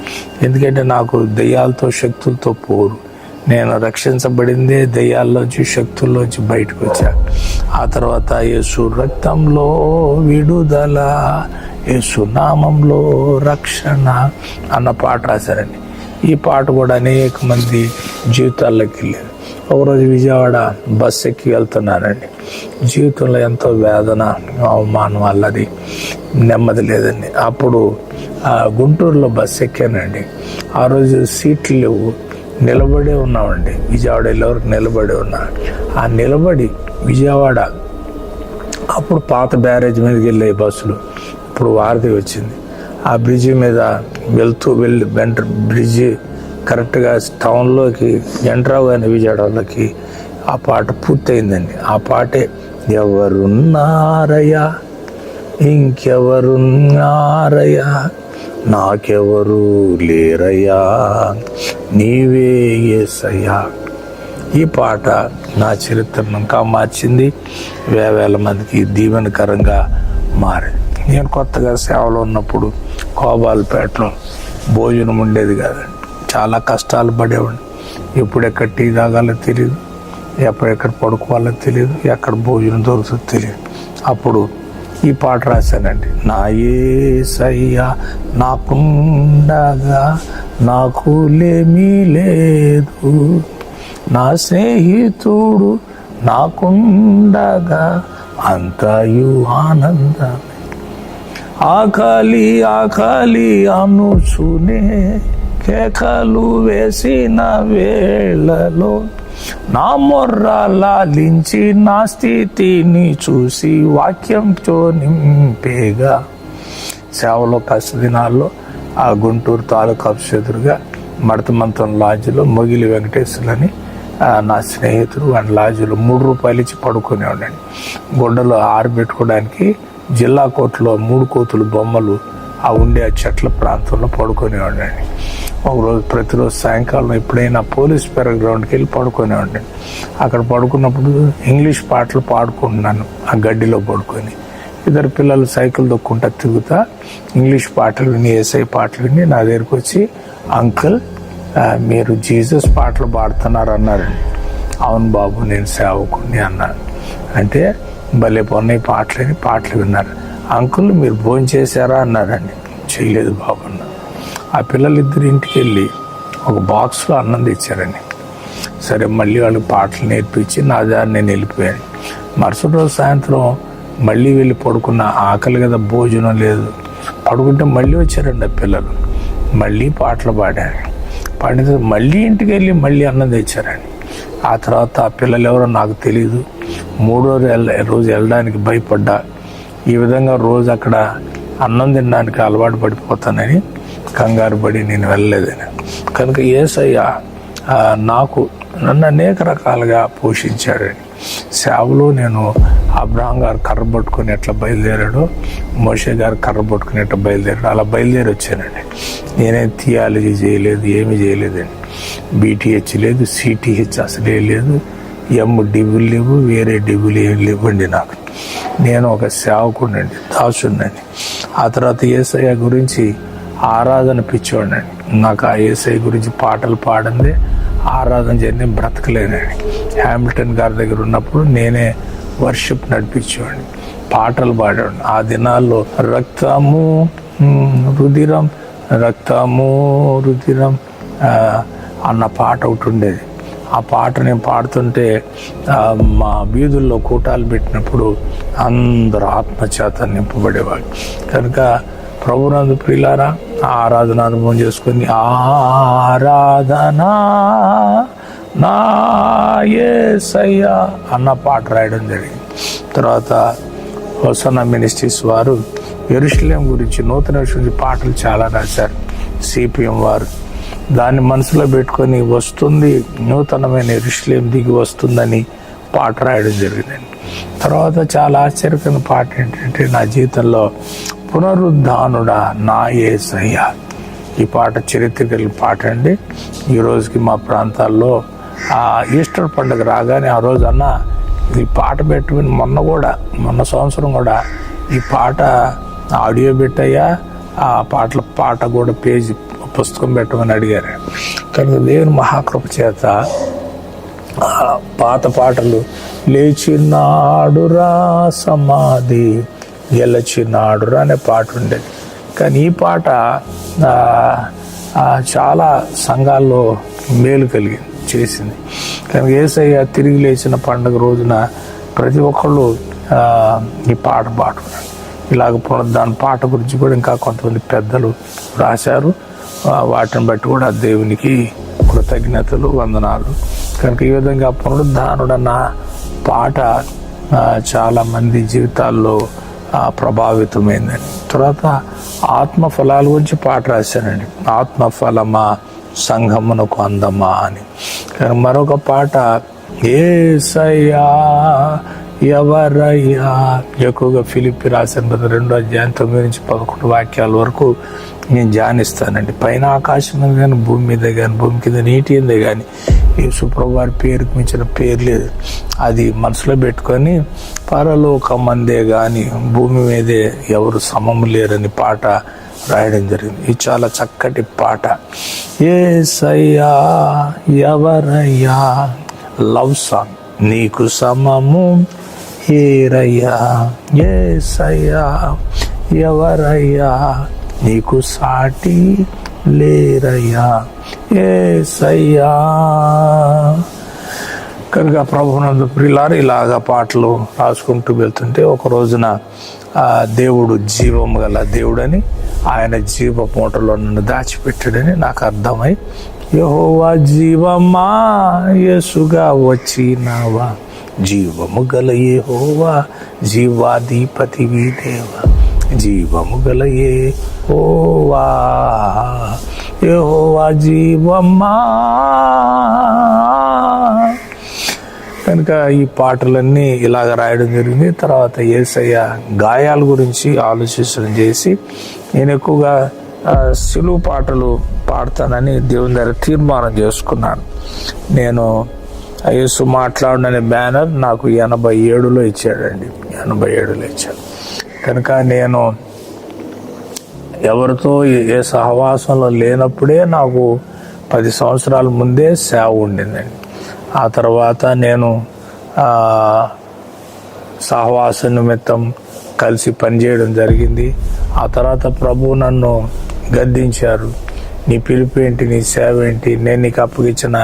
ఎందుకంటే నాకు దెయ్యాలతో, శక్తులతో పోరు. నేను రక్షించబడిందే దెయ్యాల్లోంచి, శక్తుల్లోంచి బయటకు వచ్చా. ఆ తర్వాత యేసు రక్తంలో విడుదల, యేసు నామంలో రక్షణ అన్న పాట రాశారండి. ఈ పాట కూడా అనేక మంది జీవితాల్లోకి వెళ్ళారు. ఒకరోజు విజయవాడ బస్సు ఎక్కి వెళ్తున్నానండి. జీవితంలో ఎంతో వేదన, అవమానం, అల్లది, నెమ్మది లేదండి. అప్పుడు గుంటూరులో బస్సు ఎక్కానండి. ఆ రోజు సీట్లు లేవు, నిలబడే ఉన్నామండి. విజయవాడ వెళ్ళేవరకు నిలబడి ఉన్నా. ఆ నిలబడి విజయవాడ అప్పుడు పాత బ్యారేజ్ మీదకి వెళ్ళే బస్సులు, ఇప్పుడు వారధి వచ్చింది. ఆ బ్రిడ్జి మీద వెళ్ళి బ్రిడ్జి కరెక్ట్గా టౌన్లోకి ఎంట్రావు కానీ విజయవాడలోకి ఆ పాట పూర్తయిందండి. ఆ పాటే ఎవరున్నారయ్యా, ఇంకెవరున్నారయ్యా, నాకెవరు లేరయ్యా, నీవే యేసయ్యా. ఈ పాట నా చరిత్రను ఇంకా మార్చింది. వేల మందికి దీవెనకరంగా మారింది. నేను కొత్తగా సేవలో ఉన్నప్పుడు కోబాలపేటలో భోజనం ఉండేది కాదండి. చాలా కష్టాలు పడేవాడిని. ఎప్పుడెక్కడ టీ తాగాలో తెలియదు, ఎప్పుడెక్కడ పడుకోవాలో తెలియదు, ఎక్కడ భోజనం దొరుకుతుందో తెలియదు. అప్పుడు ఈ పాట రాశానండి. నా యేసయ్యా నాకుండగా నాకులేమీ లేదు, నా స్నేహితుడు నాకుండగా అంతయు ఆనందమే. ఆకలి ఆకలి అనుచునే కేకలు వేసిన వేళలో నా మొర్ర లాలించి నా స్థితిని చూసి వాక్యంతో నింపేగా. సేవలో కష్ట దినాల్లో ఆ గుంటూరు తాలూకా ఎదురుగా మడతమంతం లాడ్జిలో మొగిలి వెంకటేశ్వరులని నా స్నేహితుడు అండ్ లాడ్జిలో 3 రూపాయలు ఇచ్చి పడుకునేవాడండి. గుడ్డలో ఆరబెట్టుకోవడానికి జిల్లా కోర్టులో 3 కోతులు బొమ్మలు ఉండే ఆ చెట్ల ప్రాంతంలో పడుకునేవాడండి. ఒకరోజు ప్రతిరోజు సాయంకాలం ఎప్పుడైనా పోలీస్ పెరగ గ్రౌండ్కి వెళ్ళి పడుకునేవాడిని. అక్కడ పడుకున్నప్పుడు ఇంగ్లీష్ పాటలు పాడుకుంటున్నాను ఆ గడ్డిలో పడుకొని. 2 పిల్లలు సైకిల్ దొక్కుంటా తిరుగుతా ఇంగ్లీష్ పాటలు విని, ఏసై పాటలు విని నా దగ్గరికి వచ్చి, అంకుల్ మీరు జీసస్ పాటలు పాడుతున్నారు అన్నారండి. అవును బాబు నేను సేవకుని అన్నాను. అంటే భలే పొన్నయ్య పాటలు విన్నారు. అంకుల్ మీరు భోజనం చేశారా అన్నారండి. చేయలేదు బాబు అన్న. ఆ పిల్లలిద్దరు ఇంటికి వెళ్ళి ఒక బాక్స్లో అన్నం తెచ్చారండి. సరే మళ్ళీ వాళ్ళకి పాటలు నేర్పించి నా దారి నేను వెళ్ళిపోయాను. మరుసటి రోజు సాయంత్రం మళ్ళీ వెళ్ళి పడుకున్న, ఆకలి కదా భోజనం లేదు. పడుకుంటే మళ్ళీ వచ్చారండి ఆ పిల్లలు. మళ్ళీ పాటలు పాడిన మళ్ళీ ఇంటికి వెళ్ళి మళ్ళీ అన్నం తెచ్చారండి. ఆ తర్వాత ఆ పిల్లలు ఎవరో నాకు తెలియదు. 3వ రోజు వెళ్ళడానికి భయపడ్డా. ఈ విధంగా రోజు అక్కడ అన్నం తినడానికి అలవాటు పడిపోతానని కంగారు పడి నేను వెళ్ళలేదని. కనుక యేసయ్య నన్ను అనేక రకాలుగా పోషించాడని. సేవలో నేను అబ్రహాం గారు కర్ర పట్టుకుని ఎట్లా బయలుదేరాడో, మోషే గారు కర్ర పట్టుకుని ఎట్లా బయలుదేరాడో అలా బయలుదేరి వచ్చానండి. నేనేం థియాలజీ చేయలేదు, ఏమి చేయలేదండి. బీటీహెచ్ లేదు, సిటీహెచ్ అసలే లేదు, డిబులు లేవు, వేరే డిబులు ఏమి లేవండి నాకు. నేను ఒక సేవకుడినండి, దాసుడినండి. ఆ తర్వాత యేసయ్య గురించి ఆరాధన పిచ్చోడినండి. నాకు ఆ యేసయ్య గురించి పాటలు పాడందే ఆరాధన చేయని బ్రతకలేనండి. హ్యామిల్టన్ గారి దగ్గర ఉన్నప్పుడు నేనే వర్షిప్ నడిపించేవాడిని, పాటలు పాడేవాడిని. ఆ దినాల్లో రక్తము రుధిరం అన్న పాట ఒకటి ఉండేది. ఆ పాట నేను పాడుతుంటే మా వీధుల్లో కూటాలు పెట్టినప్పుడు అందరూ ఆత్మచేత నింపబడేవాళ్ళు. కనుక ప్రభునందు ప్రియులారా, ఆరాధన అనుభవం చేసుకొని ఆరాధనా నా యేసయ్యా అన్న పాట రాయడం జరిగింది. తర్వాత హోసన్నా మినిస్ట్రీస్ వారు యెరూషలేం గురించి, నూతన గురించి పాటలు చాలా రాశారు. సిపిఎం వారు దాన్ని మనసులో పెట్టుకొని వస్తుంది నూతనమైన యెరూషలేం దిగి వస్తుందని పాట రాయడం జరిగిందండి. తర్వాత చాలా ఆశ్చర్యకరమైన పాట ఏంటంటే, నా జీవితంలో పునరుద్ధానుడా నా యేసయ్యా. ఈ పాట చరిత్రకల పాట అండి. ఈ రోజుకి మా ప్రాంతాల్లో ఈస్టర్ పండుగ రాగానే ఆ రోజు అన్న ఈ పాట పెట్టుకుని మొన్న సంవత్సరం కూడా ఈ పాట ఆడియో పెట్టయ్యా, ఆ పాట కూడా పేజీ పుస్తకం పెట్టమని అడిగారు. కనుక దేవుని మహాకృప చేత పాత పాటలు లేచినాడురా సమాధి గెలచినాడురా అనే పాట ఉండేది. కానీ ఈ పాట చాలా సంఘాల్లో మేలు చేసింది. కానీ యేసయ్య తిరిగి లేచిన పండుగ రోజున ప్రతి ఒక్కళ్ళు ఈ పాట పాడుకున్నారు. ఇలాగ దాని పాట గురించి కూడా ఇంకా కొంతమంది పెద్దలు రాశారు. వాటిని బట్టి కూడా దేవునికి కృతజ్ఞతలు, వందనాలు. కనుక ఈ విధంగా పునరుద్ధానుడన్న పాట చాలా మంది జీవితాల్లో ప్రభావితమైందండి. తర్వాత ఆత్మఫలాల గురించి పాట రాశానండి. ఆత్మఫలమా సంఘమునకు అందమా అని. కానీ మరొక పాట యేసయ్యా ఎవరయ్యా, ఎక్కువగా ఫిలిప్పి రాసిన 2వ అధ్యాయం 9-11 వాక్యాల వరకు నేను ధ్యానిస్తానండి. పైన ఆకాశం మీద కానీ, భూమి మీద కానీ, భూమి కింద నీటి మీద కానీ యేసుప్రభువు వారి పేరుకు మించిన పేరు లేదు. అది మనసులో పెట్టుకొని పరలోకమందే కానీ భూమి మీదే ఎవరు సమము లేరని పాట రాయడం జరిగింది. ఇది చాలా చక్కటి పాట. యేసయ్యా ఎవరయ్యా, లవ్ సాంగ్. నీకు సమము ఏరయ్యా యేసయ్యా ఎవరయ్యా నీకు సాటి లేరయ్యా యేసయ్యా. కనుక ప్రభునందు ప్రియులారా, ఇలాగా పాటలు రాసుకుంటూ వెళ్తుంటే ఒక రోజున దేవుడు జీవము గల దేవుడని, ఆయన జీవ మూటలో నన్ను దాచిపెట్టాడని నాకు అర్థమై, యెహోవా జీవమా యేసుగా వచ్చినావా, జీవము గల యెహోవా జీవాధిపతివి దేవా, జీవము గల యెహోవా యెహోవా జీవమా. కనుక ఈ పాటలన్నీ ఇలాగ రాయడం జరిగింది. తర్వాత యేసయ్య గాయాల గురించి ఆలోచించడం చేసి నేను ఎక్కువగా సిలువ పాటలు పాడతానని దేవుని దగ్గర తీర్మానం చేసుకున్నాను. నేను యేసు మాట్లాడనే బ్యానర్ నాకు 87లో ఇచ్చాడండి, 87లో ఇచ్చాడు. కనుక నేను ఎవరితో ఏ సహవాసంలో లేనప్పుడే నాకు 10 సంవత్సరాల ముందే సేవ ఉండిందండి. ఆ తర్వాత నేను సహవాస నిమిత్తం కలిసి పనిచేయడం జరిగింది. ఆ తర్వాత ప్రభువు నన్ను గద్దించారు, నీ పిలుపు ఏంటి, నీ సేవ ఏంటి, నేను నీకు అప్పగించిన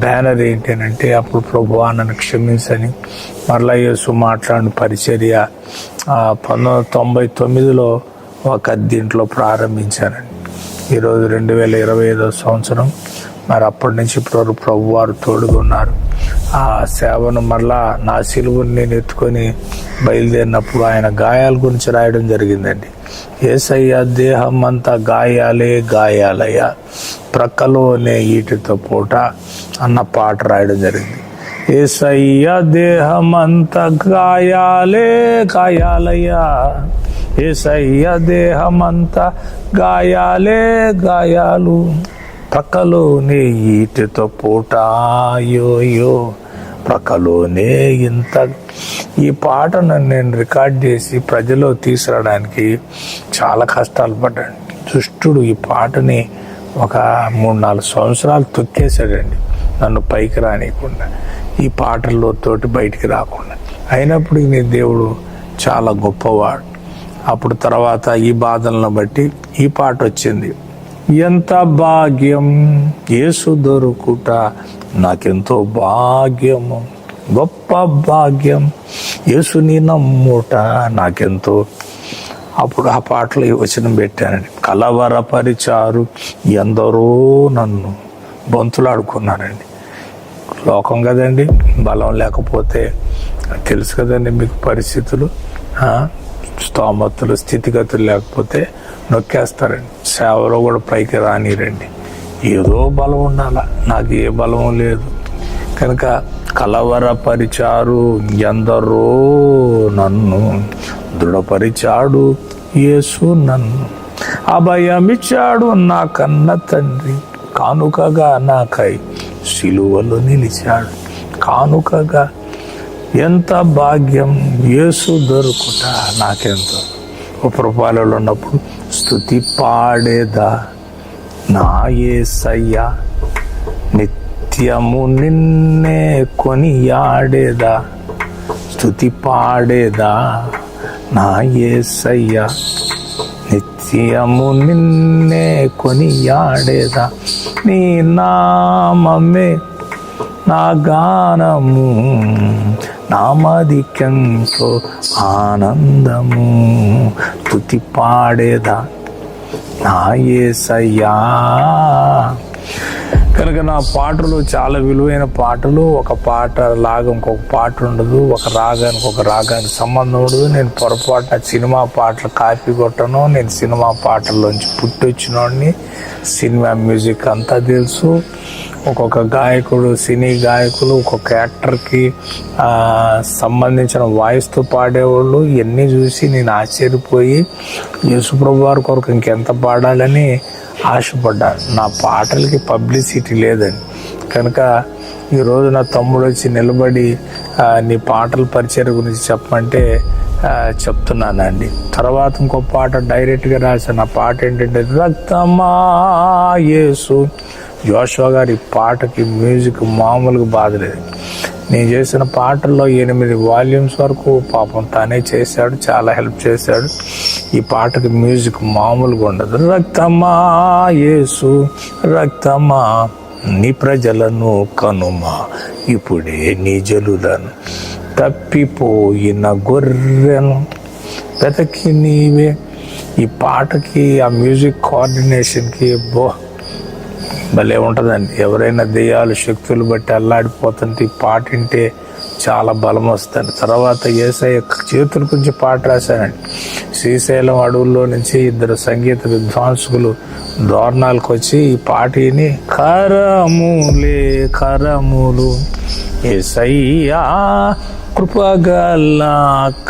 బ్యానర్ ఏంటి అని అంటే, అప్పుడు ప్రభువా నన్ను క్షమించని మరలా యేసు మాట్లాడిన పరిచర్య 1999లో ఒక దీంట్లో ప్రారంభించానండి. ఈరోజు 2025వ సంవత్సరం. మరి అప్పటి నుంచి ఇప్పటివరకు ప్రభు వారు తోడుగా ఉన్నారు. ఆ సేవను మరలా నా సిలువను నేను ఎత్తుకొని బయలుదేరినప్పుడు ఆయన గాయాల గురించి రాయడం జరిగిందండి. యేసయ్య దేహం అంతా గాయాలే గాయాలయ్యా, ప్రక్కలోనే ఈటితో పూట అన్న పాట రాయడం జరిగింది. యేసయ్య దేహం అంతా గాయాలే గాయాలయ్యా, యేసయ్య దేహం అంతా గాయాలే గాయాలు, ప్రక్కలోనే ఈటితో పూట యోయో, ప్రక్కలోనే ఇంత. ఈ పాటను నేను రికార్డ్ చేసి ప్రజలో తీసుకురావడానికి చాలా కష్టాలు పడ్డాను. దుష్టుడు ఈ పాటని ఒక 3-4 సంవత్సరాలు తొక్కేశాడండి, నన్ను పైకి రానియకుండా, ఈ పాటలతోటి బయటికి రాకుండా. అయినప్పుడు నీ దేవుడు చాలా గొప్పవాడు. అప్పుడు తర్వాత ఈ బాధలను బట్టి ఈ పాట వచ్చింది. ఎంత భాగ్యం యేసు దొరుకుట, నాకెంతో భాగ్యము, గొప్ప భాగ్యం యేసుని నమ్ముట నాకెంతో. అప్పుడు ఆ పాటలో ఈ వచనం పెట్టానండి. కలవరపరిచారు ఎందరో నన్ను, బొంతులాడుకున్నారండి. లోకం కదండి, బలం లేకపోతే తెలుసు కదండి మీకు పరిస్థితులు, స్తోమతులు స్థితిగతులు లేకపోతే నొక్కేస్తారండి. సేవలో కూడా పైకి రానిరండి. ఏదో బలం ఉండాలా, నాకు ఏ బలం లేదు. కనుక కలవరపరిచారు ఎందరో నన్ను, దృఢపరిచాడు యేసు నన్ను, అభయమిచ్చాడు నా కన్న తండ్రి, కానుకగా నాకై సిలువలో నిలిచాడు, కానుకగా. ఎంత భాగ్యం యేసు దొరుకుట నాకెంతో. ఉపరపాలలో ఉన్నప్పుడు స్తుతి పాడేదా నా యేసయ్యా, నిత్యము నిన్నే కొనియాడేదా, స్తుతి పాడేదా నా యేసయ్యా, నిత్యము నిన్నే కొనియాడేదా, నీ నామమే నా గానము, నామదికెంతో ఆనందము, స్తుతి పాడేదా నా యేసయ్యా. కనుక నా పాటలు చాలా విలువైన పాటలు. ఒక పాట లాగా ఇంకొక పాట ఉండదు, ఒక రాగానికి ఒక రాగానికి సంబంధం ఉండదు. నేను పొరపాటున సినిమా పాటలు కాపీ కొట్టను. నేను సినిమా పాటల్లోంచి పుట్టొచ్చినోడిని. సినిమా మ్యూజిక్ అంతా తెలుసు. ఒక్కొక్క గాయకుడు, సినీ గాయకులు, ఒక్కొక్క యాక్టర్కి సంబంధించిన వాయిస్తో పాడేవాళ్ళు ఇవన్నీ చూసి నేను ఆశ్చర్యపోయి యేసుప్రభు వారి కొరకు ఇంకెంత పాడాలని ఆశపడ్డాను. నా పాటలకి పబ్లిసిటీ లేదండి. కనుక ఈరోజు నా తమ్ముడు వచ్చి నిలబడి నీ పాటల పరిచయం గురించి చెప్పమంటే చెప్తున్నానండి. తర్వాత ఇంకో పాట డైరెక్ట్గా రాశాను. ఆ పాట ఏంటంటే రక్తమా యేసు. జోషువా గారి పాటకి మ్యూజిక్ మామూలుగా బాధలేదు. నేను చేసిన పాటల్లో 8 వాల్యూమ్స్ వరకు పాపం తనే చేశాడు, చాలా హెల్ప్ చేశాడు. ఈ పాటకి మ్యూజిక్ మామూలుగా ఉండదు. రక్తమా యేసు రక్తమా నీ ప్రజలను కనుమా, ఇప్పుడే నీ జలులను తప్పిపోయిన గొర్రెను వెతకి నీవే. ఈ పాటకి ఆ మ్యూజిక్ కోఆర్డినేషన్కి భలే ఉంటుందండి. ఎవరైనా దెయ్యాలు శక్తులు బట్టి అల్లాడిపోతుంటే ఈ పాట వింటే చాలా బలం వస్తుంది. తర్వాత యేసయ్య చేతుల గురించి పాట రాశానండి. శ్రీశైలం అడవుల్లో నుంచి 2 సంగీత విద్వాంసులు దోర్నాలకు వచ్చి ఈ పాట విని కరములే కరములు యేసయ్యా కృపగల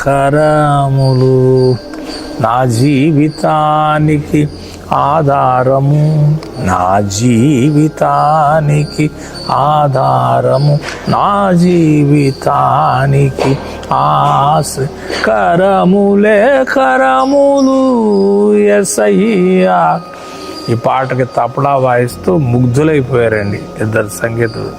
కరములు నా జీవితానికి ఆధారము, నా జీవితానికి ఆధారము, నా జీవితానికి ఆశ్రయ కరములే కరములు యేసయ్యా. ఈ పాటకి తపలా వాయిస్తూ ముగ్ధులైపోయారండి 2 సంగీతులు.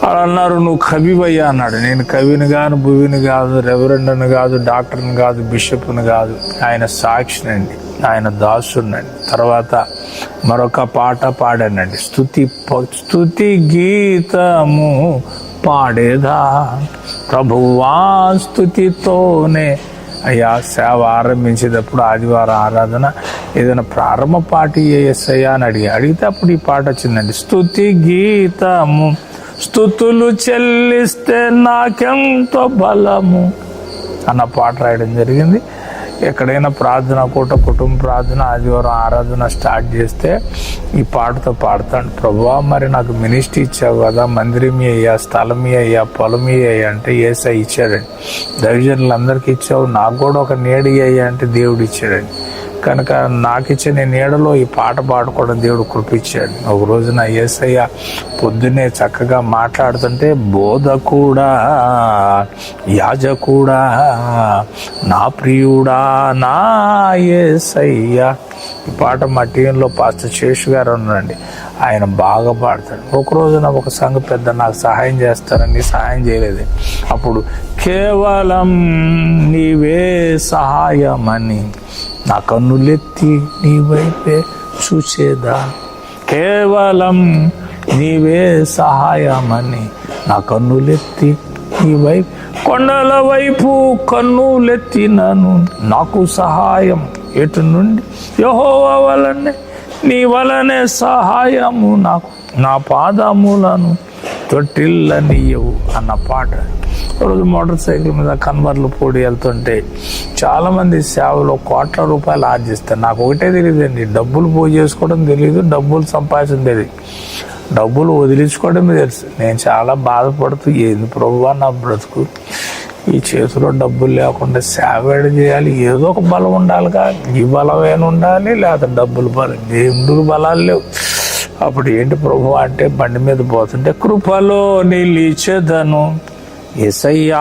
వాళ్ళు అన్నారు, నువ్వు కవివయ్యా అన్నాడు. నేను కవిని కాదు, భువిని కాదు, రెవరెండ్ని కాదు, డాక్టర్ని కాదు, బిషప్ని కాదు, ఆయన సాక్షినండి, ఆయన దాసునండి. తర్వాత మరొక పాట పాడానండి, స్తుతి గీతము పాడేదా ప్రభువా స్తుతితోనే. అయ్యా సేవ ఆరంభించేటప్పుడు ఆదివారం ఆరాధన ఏదైనా ప్రారంభ పాట యేసయ్యా అని అడిగితే అప్పుడు ఈ పాట వచ్చిందండి, స్తుతి గీతము స్తుతులు చెల్లిస్తే నాకెంతో బలము అన్న పాట రాయడం జరిగింది. ఎక్కడైనా ప్రార్థన కుటుంబ ప్రార్థన ఆదివారం ఆరాధన స్టార్ట్ చేస్తే ఈ పాటతో పాడతాను. ప్రభువా మరి నాకు మినిస్ట్రీ ఇచ్చావు కదా, మందిరమీ అయ్యా, స్థలమీ అయ్యా, పొలమీ అయ్యా అంటే యేసయ్య ఇచ్చాడండి. దైవజనులందరికీ ఇచ్చావు, నాకు కూడా ఒక నీడ అయ్యా అంటే దేవుడు ఇచ్చాడండి. కనుక నాకు ఇచ్చిన నీడలో ఈ పాట పాడుకోవడం దేవుడు కృపించాడు. ఒక రోజున యేసయ్య పొద్దున్నే చక్కగా మాట్లాడుతుంటే బోధకుడా యాజకుడా నా ప్రియుడా నా యేసయ్య. ఈ పాట మా టీంలో పాస్టర్ శేషు గారు ఉన్నారండి, ఆయన బాగా పాడతాడు. ఒక రోజున ఒక సంఘ పెద్ద నాకు సహాయం చేస్తారని సహాయం చేయలేదు. అప్పుడు కేవలం నీవే సహాయమని నా కన్నులెత్తి నీ వైపే చూసేదా, కేవలం నీవే సహాయమని నా కన్నులెత్తి నీ వైపు, కొండల వైపు కన్నులెత్తినను నాకు సహాయం ఎటు నుండి, యెహోవా వలనే నీ వలనే సహాయము నాకు, నా పాదములను తొట్టిల్లనియవు అన్న పాట. రోజు మోటార్ సైకిల్ మీద కన్వర్లు పోటీ వెళ్తుంటే చాలామంది సేవలో కోట్ల రూపాయలు ఆర్జిస్తారు. నాకు ఒకటే తెలియదండి, డబ్బులు పోయి చేసుకోవడం తెలియదు, డబ్బులు సంపాదించడం తెలియదు, డబ్బులు వదిలించుకోవడమే తెలుసు. నేను చాలా బాధపడుతూ ఏంది ప్రభువా నా బ్రతుకు, ఈ చేతిలో డబ్బులు లేకుండా సేవ చేయాలి, ఏదో ఒక బలం ఉండాలిగా, ఈ బలమైన ఉండాలి లేకపోతే డబ్బులు బలం, ఎందుకు బలాలు లేవు. అప్పుడు ఏంటి ప్రభు అంటే బండి మీద పోతుంటే కృపలో నిలిచెదను యేసయ్యా,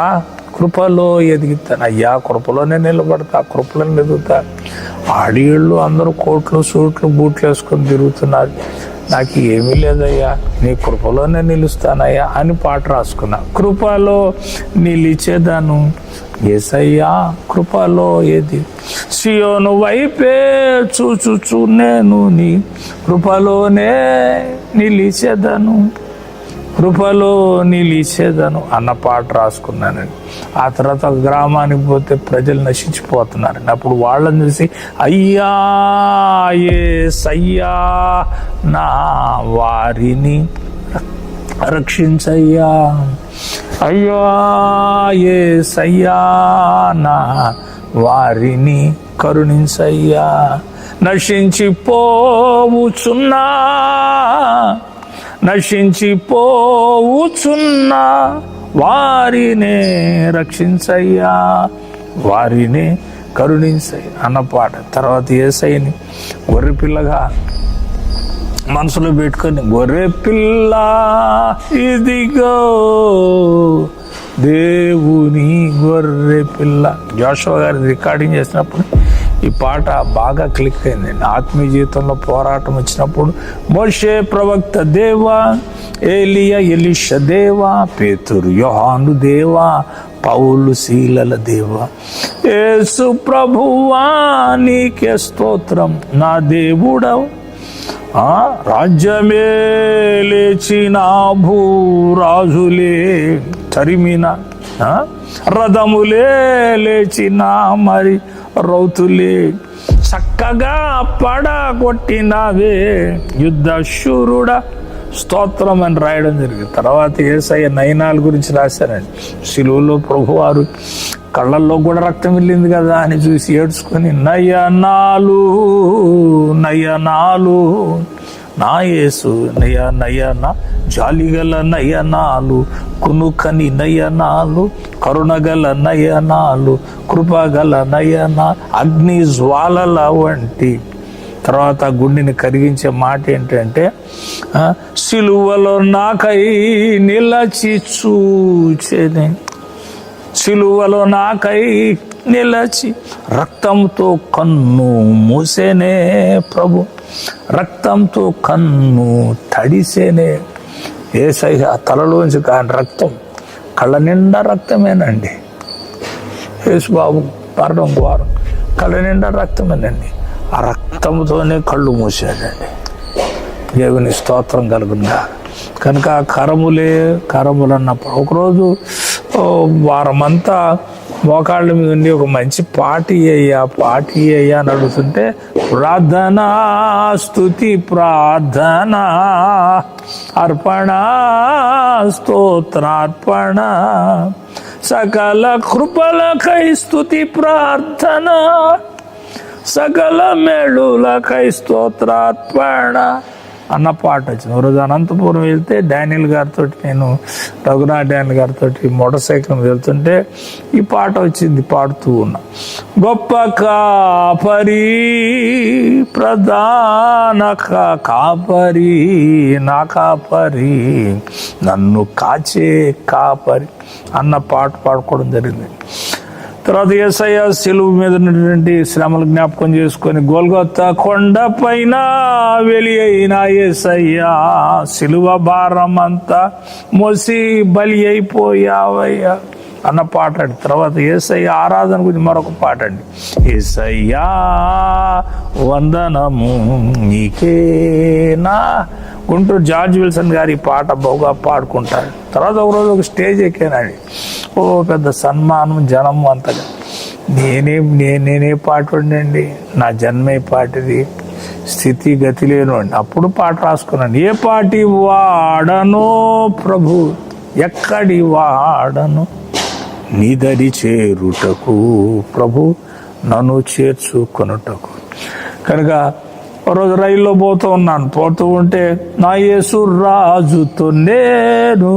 కృపలో ఎదుగుతాను. అయ్యా కృపలోనే నిలబడతా, కృపలోనే ఎదుగుతా. ఆడిళ్ళు అందరూ కోట్లు సూట్లు బూట్లు వేసుకొని తిరుగుతున్నారు, నాకు ఏమీ లేదయ్యా, నీ కృపలోనే నిలుస్తానయ్యా అని పాట రాసుకున్నా. కృపలో నిలిచేదాను యేసయ్యా, కృపలో ఏది సియోను వైపే చూచుచు నేను నీ కృపలోనే నిలిచేదను, కృపలో నిలిచేదను అన్న పాట రాసుకున్నానండి. ఆ తర్వాత గ్రామానికి పోతే ప్రజలు నశించిపోతున్నారండి. అప్పుడు వాళ్ళని చూసి అయ్యా యేసయ్యా నా వారిని రక్షించయ్యా, అయ్యా యేసయ్యా నా వారిని కరుణించయ్యా, నశించిపోవుచున్నా వారినే రక్షించయ్యా, వారినే కరుణించయ్యా అన్న పాట. తర్వాత యేసయ్యని గొర్రె పిల్లగా మనసులో పెట్టుకొని గొర్రె పిల్ల ఇదిగో దేవుని గొర్రె పిల్ల, జోషువ గారి రికార్డింగ్ చేసినప్పుడు ఈ పాట బాగా క్లిక్ అయిందండి. ఆత్మీయ జీవితంలో పోరాటం వచ్చినప్పుడు మోషే ప్రవక్త దేవా, ఏలియా ఎలీష దేవా, పేతురు యోహాను దేవా, పౌలు శీలల దేవా, యేసు ప్రభువా నీకే స్తోత్రం నా దేవుడవు. రాజ్యమే లేచిన భూరాజులే తరిమిన, రథములే లేచిన మరి రౌతులే చక్కగా పడగొట్టినవే యుద్ధ శూరుడా స్తోత్రం అని రాయడం జరిగింది. తర్వాత యేసయ్య నయనాల గురించి రాశారండి. శిలువలో ప్రభువారు కళ్ళల్లో కూడా రక్తం వెళ్ళింది కదా అని చూసి ఏడ్చుకొని నయనాలు నయనాలు నా యేసు నయన జాలిగల నయనాలు, కునుకని నయనాలు, కరుణగల నయనాలు, కృపగల నయన, అగ్ని జ్వాలల వంటి. తర్వాత గుండెని కరిగించే మాట ఏంటంటే సిలువలో నాకై నిలచి చూచెనే, సిలువలో నాకై నిలచి రక్తంతో కన్ను మూసేనే ప్రభు, రక్తంతో కన్ను తడిసేనే. యేసయ్య తలలోంచి కాని రక్తం, కళ్ళ నిండా రక్తమేనండి. యేసుబాబు మరణం ఘోరం, కళ్ళ నిండా రక్తమేనండి. ఆ రక్తంతోనే కళ్ళు మూసాడండి. దేవుని స్తోత్రం కలుగుందా. కనుక కరములు అన్నప్పుడు ఒకరోజు వారమంతా మోకాళ్ళ మీద ఉండి ఒక మంచి పాటి అయ్యా అని అడుగుతుంటే ప్రార్థన స్తుతి ప్రార్థన అర్పణ స్తోత్రార్పణ సకల కృపలకై స్తుతి ప్రార్థన సకల మేళులకై స్తోత్రార్పణ అన్న పాట వచ్చింది. ఒకరోజు అనంతపురం వెళ్తే డానియల్ గారితో, నేను రఘునాథ్ డానియల్ గారితో మోటార్ సైకిల్ వెళ్తుంటే ఈ పాట వచ్చింది, పాడుతూ ఉన్నా. గొప్ప కాపరి ప్రధాన కాపరి నా కాపరి నన్ను కాచే కాపరి అన్న పాట పాడుకోవడం జరిగింది. తర్వాత యేసయ్య సిలువ మీద ఉన్నటువంటి శ్రమలు జ్ఞాపకం చేసుకొని గోల్గొత్తా కొండ పైన వెలి అయిన యేసయ్య సిలువ భారం అంతా మోసి బలి అయిపోయావయ్యా అన్న పాట అండి. తర్వాత యేసయ్య ఆరాధన గురించి మరొక పాట అండి. యేసయ్యా వందనము నీకేనా. గుంటూరు జార్జ్ విల్సన్ గారి పాట బాగా పాడుకుంటారు. తర్వాత ఒకరోజు ఒక స్టేజ్ ఎక్కానండి. ఓ పెద్ద సన్మానం, జనము అంతగా. నేనే పాట ఉండండి, నా జన్మే పాటిది, స్థితి గతి లేను అండి. అప్పుడు పాట రాసుకున్నాను. ఏ పాటి వాడనో ప్రభు, ఎక్కడి వాడను నిదరి చేరుటకు ప్రభు, నన్ను చేర్చుకొనుటకు. కనుక రోజు రైల్లో పోతూ ఉంటే నా యేసు రాజుతో నేను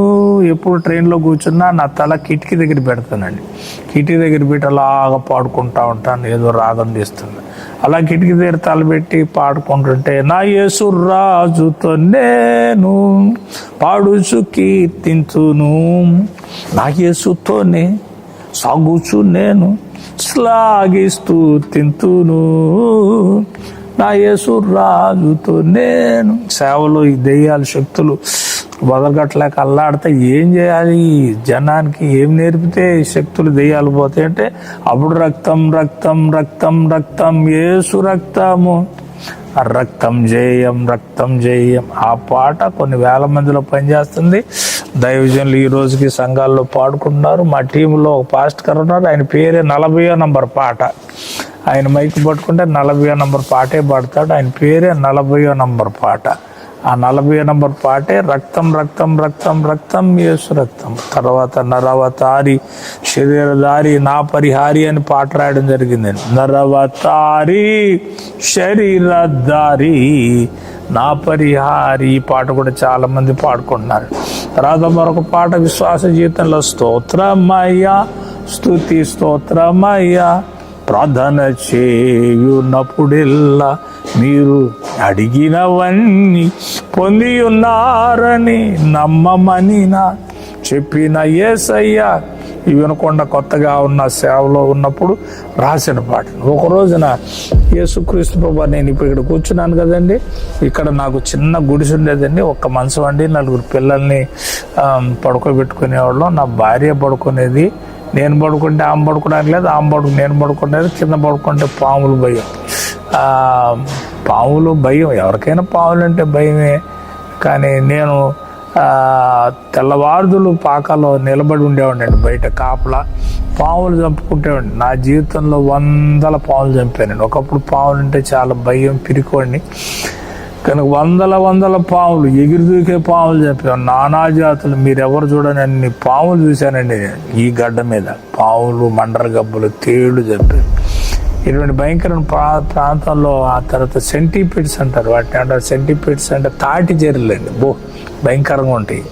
ఎప్పుడు ట్రైన్లో కూర్చున్నా నా తల కిటికీ దగ్గర పెడతానండి. కిటికీ దగ్గర పెట్టి అలాగా పాడుకుంటా ఉంటాను, ఏదో రాగం తీస్తుంది. అలా కిటికీ దగ్గర తలపెట్టి పాడుకుంటుంటే నా యేసు రాజుతో నేను పాడుచు కీర్తించును, నా యేసుతోనే సాగుచు నేను శ్లాఘిస్తూ తింతును, నా యేసు రాజుతో నేను. సేవలో ఈ దెయ్యాల శక్తులు వదలగట్లేక అల్లాడితే ఏం చేయాలి? జనానికి ఏం నేర్పితే ఈ శక్తులు దెయ్యాలు పోతాయి అంటే అప్పుడు రక్తం రక్తం రక్తం రక్తం యేసు రక్తము, రక్తం జేయం రక్తం జేయం. ఆ పాట కొన్ని వేల మందిలో పనిచేస్తుంది. దైవజనులు ఈ రోజుకి సంఘాల్లో పాడుకుంటున్నారు. మా టీంలో ఒక పాస్టర్ ఉన్నారు, ఆయన పేరే 40వ నంబర్ పాట. ఆయన మైక్ పట్టుకుంటే 40వ నంబర్ పాటే పాడతాడు. ఆయన పేరే 40వ నంబర్ పాట. ఆ 40వ నంబర్ పాటే రక్తం రక్తం రక్తం రక్తం యేసు రక్తం. తర్వాత నరవతారి శరీరధారి నా పరిహారి అని పాట రాయడం జరిగింది. నరవతారి శరీరధారి నా పరిహారి. ఈ పాట కూడా చాలా మంది పాడుకుంటున్నారు. తర్వాత మరొక పాట విశ్వాస జీవితంలో స్తోత్రమయ్యా స్తుతి స్తోత్రమయ్యా ప్రార్థన చేయునప్పుడెల్లా మీరు అడిగినవన్నీ పొంది ఉన్నారని నమ్మమని నా చెప్పిన యేసయ్య ఈ వినకొండ కొత్తగా ఉన్న సేవలో ఉన్నప్పుడు రాసిన పాట. ఒక రోజున యేసుక్రీస్తు ప్రభు, నేను ఇప్పుడు ఇక్కడ కూర్చున్నాను కదండి, ఇక్కడ నాకు చిన్న గుడిసె ఉండేదండి, ఒక్క మంచం అండి, 4 పిల్లల్ని పడుకోబెట్టుకునేవాళ్ళం. నా భార్య పడుకునేది, నేను పడుకుంటే ఆమె పడుకోవడానికి లేదు, నేను పడుకునేది, కింద పడుకుంటే పాములు భయం. పాములు భయం, ఎవరికైనా పాములు అంటే భయమే. కానీ నేను తెల్లవారుదులు పాకలో నిలబడి ఉండేవాడిని బయట కాపలా, పాములు చంపుకుంటేవాడిని. నా జీవితంలో 100 పాములు చంపానండి. ఒకప్పుడు పాములు అంటే చాలా భయం, పిరికోండి. కనుక 100 పాములు, ఎగిరి దూకే పాములు చంపాను, నానా జాతులు, మీరెవరు చూడని అన్ని పాములు చూశానండి ఈ గడ్డ మీద. పాములు, మండర గబ్బులు, తేళ్లు చంపాను. ఇటువంటి భయంకర ప్రాంతంలో ఆ తర్వాత సెంటిపీడ్స్ అంటారు, వాటిని అంటారు. సెంటిపీడ్స్ అంటే తాటి చెరువులండి, భయంకరంగా ఉంటాయి.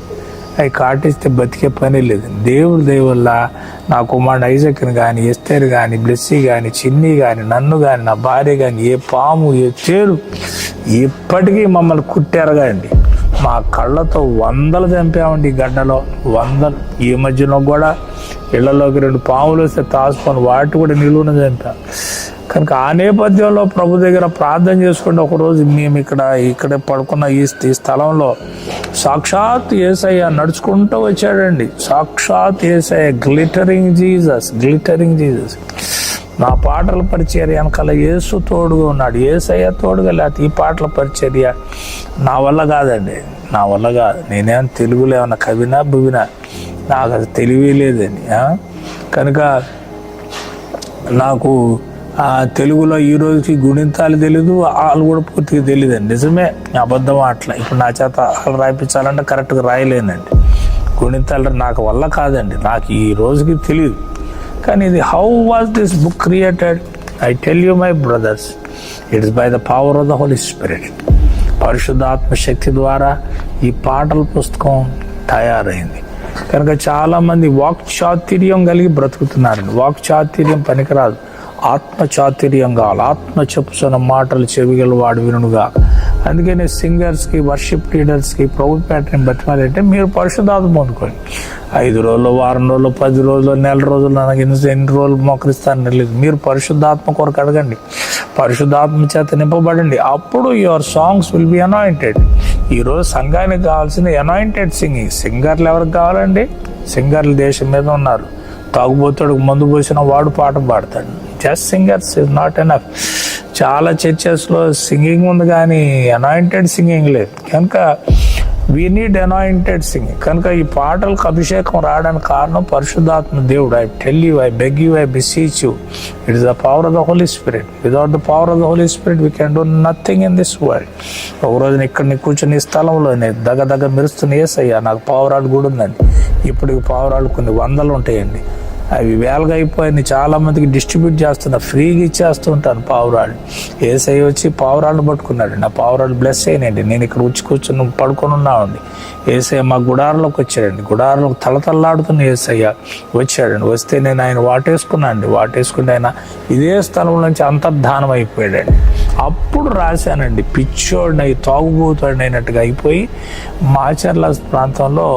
అవి కాటిస్తే బతికే పని లేదు. దేవుడి దయవల్ల నా కుమారుడు ఐజక్ని కానీ, ఎస్తేర్ కానీ, బ్లెస్సీ కానీ, చిన్ని కానీ, నన్ను కానీ, నా భార్య కానీ, ఏ పాము ఏ చేరు ఇప్పటికీ మమ్మల్ని కుట్టారుగా అండి. మా కళ్ళతో 100 చంపామండి ఈ గడ్డలో, 100. ఈ మధ్యలో కూడా ఇళ్లలోకి 2 పాములు వస్తే తాసుకొని వాటి కూడా నిలువున చంపాం. కనుక ఆ నేపథ్యంలో ప్రభు దగ్గర ప్రార్థన చేసుకుంటే ఒకరోజు మేము ఇక్కడే పడుకున్న ఈ స్థలంలో సాక్షాత్ యేసయ్య నడుచుకుంటూ వచ్చాడండి. సాక్షాత్ యేసయ్య, గ్లిటరింగ్ జీసస్. నా పాటల పరిచర్య వెనకాల యేసు తోడుగా ఉన్నాడు, యేసయ్య తోడుగా. లేకపోతే ఈ పాటల పరిచర్య నా వల్ల కాదండి, నా వల్ల కాదు. నేనేం తెలుగులో ఏమన్నా కవినా భువినా, నాకు అది తెలివి లేదండి. కనుక నాకు తెలుగులో ఈ రోజుకి గుణింతాలు తెలీదు, వాళ్ళు కూడా పూర్తిగా తెలియదండి. నిజమే, అబద్ధం అట్లా. ఇప్పుడు నా చేత వాళ్ళు రాయించాలంటే కరెక్ట్గా రాయలేనండి. గుణింతాలు నాకు వల్ల కాదండి, నాకు ఈ రోజుకి తెలియదు. కానీ ఇది how was this book created? I tell you my brothers, it is by the power of the holy spirit. పరిశుద్ధాత్మ శక్తి ద్వారా ఈ పాటల పుస్తకం తయారైంది. కనుక చాలామంది వాక్చాతుర్యం కలిగి బ్రతుకుతున్నారండి. వాక్చాతుర్యం పనికిరాదు, ఆత్మచాతుర్యం కావాలి. ఆత్మ చెప్పుతున్న మాటలు చెవిగల వాడు వినుగా. అందుకని సింగర్స్కి, వర్షిప్ లీడర్స్కి ప్రభు పేటని బతిమాలంటే మీరు పరిశుద్ధాత్మ పొందుకోండి. 5 రోజులు, వారం రోజులు, 10 రోజులు, నెల రోజులు, నాకు ఎన్ని రోజులు మోకరిస్తాను లేదు. మీరు పరిశుద్ధాత్మ కొరకు అడగండి, పరిశుద్ధాత్మ చేత నింపబడండి. అప్పుడు your songs will be anointed. ఈరోజు సంఘానికి కావాల్సిన అనాయింటెడ్ సింగింగ్. సింగర్లు ఎవరికి కావాలండి? సింగర్లు దేశం మీద ఉన్నారు. తాగుబోతాడు, మందు పోసిన వాడు పాట పాడతాడు. Just singers is not enough. చాలా చర్చెస్లో సింగింగ్ ఉంది కానీ అనాయింటెడ్ సింగింగ్ లేదు. కనుక వీ నీడ్ అనాయింటెడ్ సింగింగ్. కనుక ఈ పాటలకు అభిషేకం రావడానికి కారణం పరిశుద్ధాత్మ దేవుడు. I tell you, I beg you, I beseech you, it is the power of the holy spirit. Without the power of the holy spirit we can do nothing in this world. ఒక రోజున ఇక్కడ కూర్చొని ఈ స్థలంలోనే దగ్గర మెరుస్తున్న యేసయ్యా, నాకు పావురాలు కూడా ఉందండి. ఇప్పుడు పావురాలు కొన్ని 100 ఉంటాయండి, అవి వేలగా అయిపోయి చాలా మందికి డిస్ట్రిబ్యూట్ చేస్తున్నా, ఫ్రీగా ఇచ్చేస్తూ ఉంటాను పావురాలు. యేసయ్య వచ్చి పావురాలు పట్టుకున్నాడు. నా పావురాలు బ్లెస్ అయినండి. నేను ఇక్కడ కూర్చొని పడుకొని ఉన్నామండి. యేసయ్య మా గుడారంలోకి వచ్చాడండి. గుడారంలోకి తలతల్లాడుతున్న యేసయ్య వచ్చాడండి. వస్తే నేను ఆయన వాటేసుకున్నానండి. వాటేసుకుంటే ఆయన ఇదే స్థలం నుంచి అంతర్ధానం అయిపోయాడండి. అప్పుడు రాశానండి, పిచ్చోడిని తాగుబోతాడు అయినట్టుగా అయిపోయి మాచర్ల ప్రాంతంలో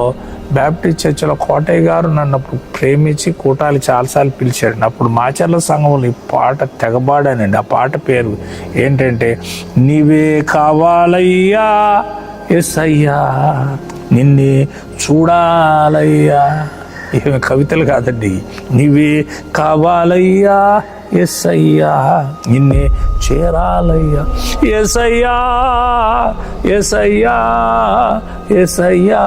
బ్యాప్టిస్ట్ చర్చిలో కోటయ్య గారు నన్ను అప్పుడు ప్రేమించి కూటాలు చాలాసార్లు పిలిచాడండి. అప్పుడు మాచర్ల సంఘంలో ఈ పాట తెగబాడానండి. ఆ పాట పేరు ఏంటంటే, నీవే కావాలయ్యా యేసయ్యా, నిన్నే చూడాలయ్యా. ఏమి కవితలు కాదండి, నీవే కావాలయ్యా యేసయ్యా, నిన్నే చేరాలయ్యా. యేసయ్యా యేసయ్యా యేసయ్యా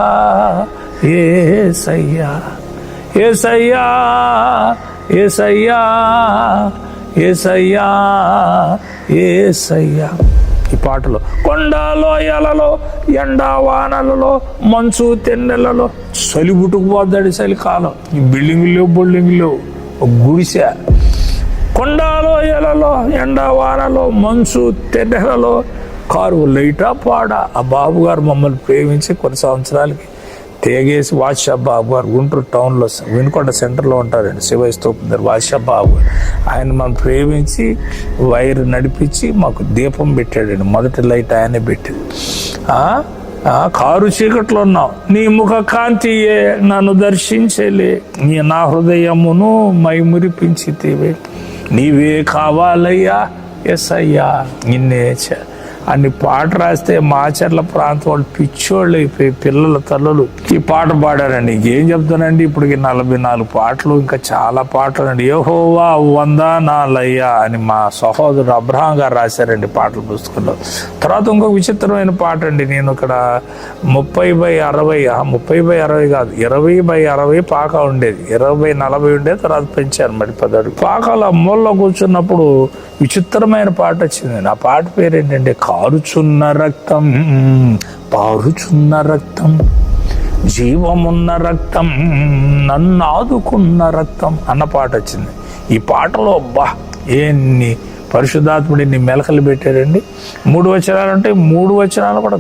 యేసయ్యా యేసయ్యా యేసయ్యా యేసయ్యా యేసయ్యా. ఈ పాటలో కొండలోయలలో, ఎండావానలలో, మంచు తెన్నెలలో, చలి పుట్టుకుపోద్దాడు చలికాలం. ఈ బిల్డింగులు గుడిసె. కొండలోయలలో, ఎండావానలో, మంచు తెన్నెలలో, కారు లైటా పాడా. ఆ బాబు గారు మమ్మల్ని ప్రేమించి కొన్ని సంవత్సరాలకి తేగేసి, వాట్సాప్ బాబు గారు గుంటూరు టౌన్లో వినుకొండ సెంటర్లో ఉంటారండి, శివయ్య స్తూపం దగ్గర. వాట్సాప్ బాబు ఆయన మనం ప్రేమించి వైర్ నడిపించి మాకు దీపం పెట్టాడండి. మొదటి లైట్ ఆయనే పెట్టింది. కారు చీకట్లో ఉన్నావు, నీ ముఖ కాంతియే నన్ను దర్శించలే, నా హృదయమును మైమురిపించితివే, నీవే కావాలయ్యా ఎస్సయ్యా నిన్నే అన్ని పాట రాస్తే మాచర్ల ప్రాంతం వాళ్ళు పిచ్చోళ్ళు అయిపోయి పిల్లల తల్లులు ఈ పాట పాడారండి. ఇంకేం చెప్తానండి, ఇప్పటికి 44 పాటలు, ఇంకా చాలా పాటలు అండి. యెహోవా వందనాలయ్యా అని మా సహోదరుడు అబ్రహాం గారు రాశారండి పాటల పుస్తకంలో. తర్వాత ఇంకొక విచిత్రమైన పాట అండి, నేను ఇక్కడ 30/60 30/60 కాదు 20/60 పాక ఉండేది, 20/40 ఉండేది, తర్వాత పెంచారు మరి 10 అడుగు. పాకాల మూలలో కూర్చున్నప్పుడు విచిత్రమైన పాట వచ్చిందండి. ఆ పాట పేరు ఏంటంటే కారుచున్న రక్తం, పారుచున్న రక్తం, జీవమున్న రక్తం, నన్ను ఆదుకున్న రక్తం అన్న పాట వచ్చింది. ఈ పాటలో ఎన్ని పరిశుద్ధాత్ముడు ఎన్ని మెలకలు పెట్టారండి. 3 వచనాలు అంటే 3 వచనాలు కూడా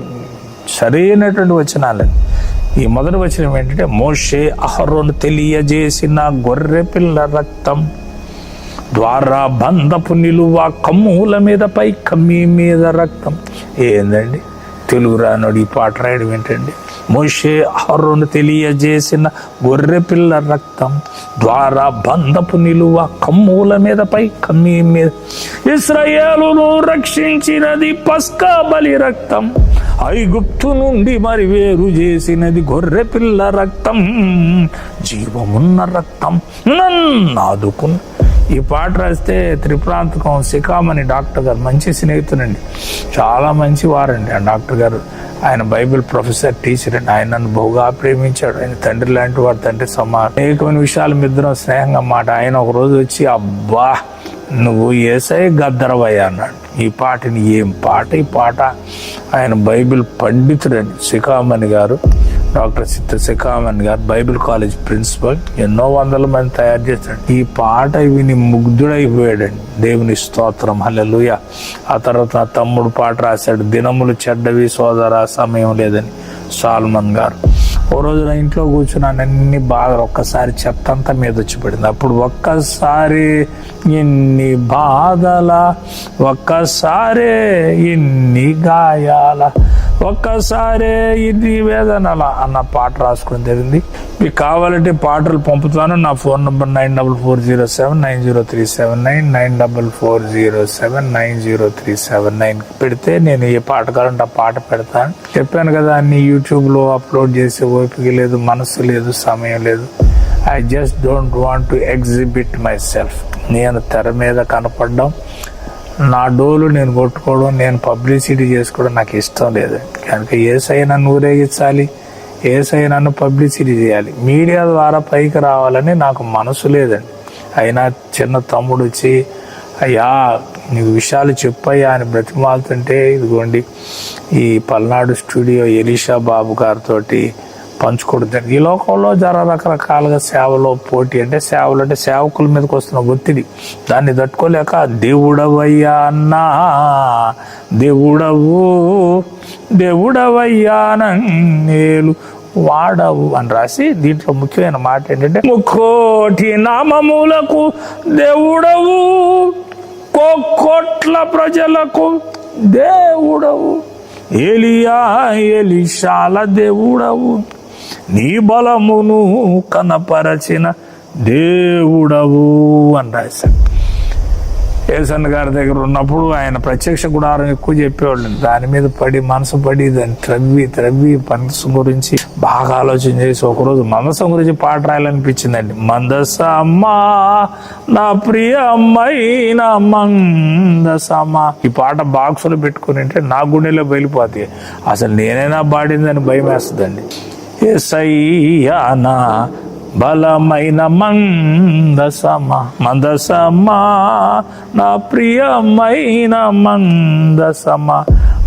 సరైనటువంటి వచనాలండి. ఈ మొదటి వచనం ఏంటంటే మోషే అహరోను తెలియజేసిన గొర్రె పిల్ల రక్తం ద్వారా బంధపు నిలువ కమ్ముల మీద పై కమ్మి మీద రక్తం. ఏందండి తెలుగు రానోడు ఈ పాట రాయడం ఏంటండి? మోషే అహరోను తెలియజేసిన గొర్రె పిల్ల రక్తం ద్వారా బంధపు నిలువ కమ్ముల మీద పై కమ్మి మీద, ఇశ్రాయేలును రక్షించినది పస్కా బలి రక్తం, ఐగుప్తు నుండి మరి వేరు చేసినది గొర్రె పిల్ల రక్తం, జీవమున్న రక్తం నన్ను ఆదుకున్న. ఈ పాట రాస్తే త్రిప్రాంతకం శిఖామణి డాక్టర్ గారు మంచి స్నేహితునండి, చాలా మంచి వారండి ఆ డాక్టర్ గారు. ఆయన బైబిల్ ప్రొఫెసర్, టీచర్ అండి. ఆయన నన్ను బహుగా ప్రేమించాడు. ఆయన తండ్రి లాంటి వాడు, తండ్రి సమానం. అనేకమైన విషయాలు మిద్దరం స్నేహంగా మాట. ఆయన ఒక రోజు వచ్చి అబ్బా నువ్వు యేసయ్య గద్దరవయ్య అన్నాడు. ఈ పాటని ఏం పాట ఈ పాట! ఆయన బైబిల్ పండితుడండి శిఖామణి గారు, డాక్టర్ శిఖామణి గారు బైబిల్ కాలేజ్ ప్రిన్సిపల్, ఎన్నో వందల మంది తయారు చేస్తాడు. ఈ పాట విని ముగ్ధుడైపోయాడండి. దేవుని స్తోత్రం, హల్లెలూయా. ఆ తర్వాత నా తమ్ముడు పాట రాశాడు, దినములు చెడ్డవి సోదరా సమయం లేదని, సాల్మన్ గారు. ఓ రోజు నా ఇంట్లో కూర్చున్నాను, అన్ని బాగా ఒక్కసారి చెత్తంతా మీద వచ్చి పడింది. అప్పుడు ఒక్కసారి ఎన్ని బాధల, ఒక్కసారే ఇన్ని గాయాల, ఒక్కసారే ఇది వేదనల అన్న పాట రాసుకోవడం జరిగింది. మీకు కావాలంటే పాటలు పంపుతాను. నా ఫోన్ నంబర్ 94479037 94479037 పెడితే నేను ఏ పాట కావాలంటే ఆ పాట పెడతాను. చెప్పాను కదా, అన్ని యూట్యూబ్లో అప్లోడ్ చేసే ఓపిక లేదు, మనసు లేదు, సమయం లేదు. I just don't want to exhibit my self. నేను తెర మీద కనపడడం, నా డోలు నేను కొట్టుకోవడం, నేను పబ్లిసిటీ చేసుకోవడం నాకు ఇష్టం లేదు. కనుక యేసయ్య నన్ను ఊరేగించాలి, యేసయ్య నన్ను పబ్లిసిటీ చేయాలి, మీడియా ద్వారా పైకి రావాలని నాకు మనసు లేదండి. అయినా చిన్న తమ్ముడు వచ్చి అయ్యా నీకు విషయాలు చెప్పయ్యా అని బ్రతిమాలుతుంటే, ఇదిగోండి ఈ పల్నాడు స్టూడియో ఎలీషా బాబు గారితో పంచుకోవడం. ఈ లోకంలో రకరకాలుగా సేవలో పోటీ, అంటే సేవలు అంటే సేవకుల మీదకి వస్తున్న ఒత్తిడి, దాన్ని తట్టుకోలేక దేవుడవయ్యా అన్నా, దేవుడవయ్యా నన్నేలు వాడవు అని రాసి దీంట్లో ముఖ్యమైన మాట ఏంటంటే, ముక్కోటి నామములకు దేవుడవు, కోట్ల ప్రజలకు దేవుడవు, ఏలియా ఎలీషాల దేవుడవు, నీ బలమును కనపరచిన దేవుడవు అని రాశాడు. యేసన్న గారి దగ్గర ఉన్నప్పుడు ఆయన ప్రత్యక్ష గుడారం ఎక్కువ చెప్పేవాళ్ళు. దాని మీద పడి మనసు పడి దాన్ని త్రవ్వి మనసు గురించి బాగా ఆలోచన చేసి ఒకరోజు మందసం గురించి పాట రాయాలనిపించిందండి. మందసమ్మా నా ప్రియ అమ్మాయిన మందసమ్మా, ఈ పాట బాక్సులో పెట్టుకుని అంటే నా గుండెలో బయలుపోతాయి. అసలు నేనైనా పాడిందని భయం వేస్తుందండి. యేసయ్యా నా బలమైన మందసమా నా ప్రియమైన మందసమా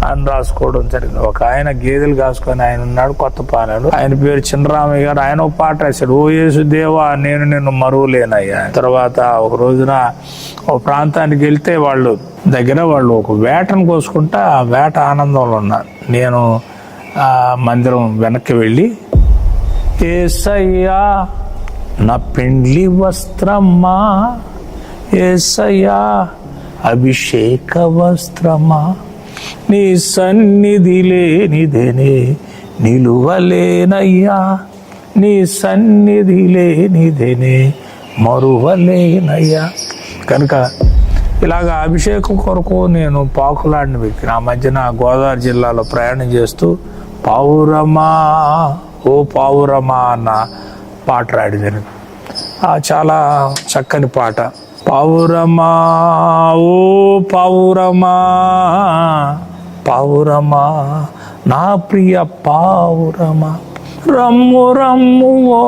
అని రాసుకోవడం జరిగింది. ఒక ఆయన గేదెలు కాసుకొని ఆయన ఉన్నాడు, కొత్త పానాడు, ఆయన పేరు చిన్నరామయ్య గారు. ఆయన ఒక పాట రాశాడు, ఓ యేసు దేవా నేను నిన్ను మరువలేనయ్యా. తర్వాత ఒక రోజున ఒక ప్రాంతానికి వెళ్తే వాళ్ళు ఒక వేటను కోసుకుంటా ఆ వేట ఆనందంలో ఉన్నారు. నేను మందిరం వెనక్కి వెళ్ళి, యేసయ్యా నా పెండ్లి వస్త్రమా, యేసయ్యా అభిషేక వస్త్రమా, నీ సన్నిధి లేనిదేనే నిలువలేనయ్యా, నీ సన్నిధి లేనిదేనే మరువలేనయ్యా. కనుక ఇలాగ అభిషేకం కొరకు నేను పాకులాడిన వ్యక్తి. నా మధ్యన గోదావరి జిల్లాలో ప్రయాణం చేస్తూ పావురమా ఓ పావురమా అన్న పాట రాయడం జరిగింది. చాలా చక్కని పాట. పావురమా ఓ పావురమా, పావురమా నా ప్రియ పావురమా, రమ్ము రమ్ము ఓ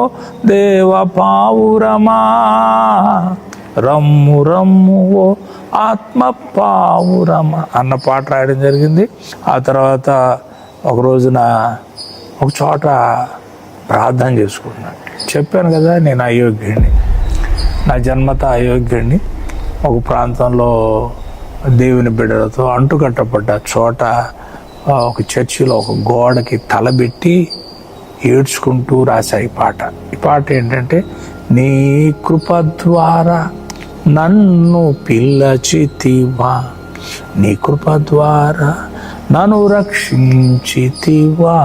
దేవ పావురమా, రమ్ము రమ్ము ఓ ఆత్మ పావురమా అన్న పాట రాయడం జరిగింది. ఆ తర్వాత ఒక రోజున ఒక చోట ప్రార్థన చేసుకున్నాను. చెప్పాను కదా నేను అయోగ్యుడిని, నా జన్మత అయోగ్యుడిని. ఒక ప్రాంతంలో దేవుని బిడ్డలతో అంటుకట్టబడ్డ చోట ఒక చర్చిలో ఒక గోడకి తలబెట్టి ఏడ్చుకుంటూ రాశా ఈ పాట. ఈ పాట ఏంటంటే, నీ కృప ద్వారా నన్ను పిలచితివా, నీ కృప ద్వారా నన్ను రక్షించితివా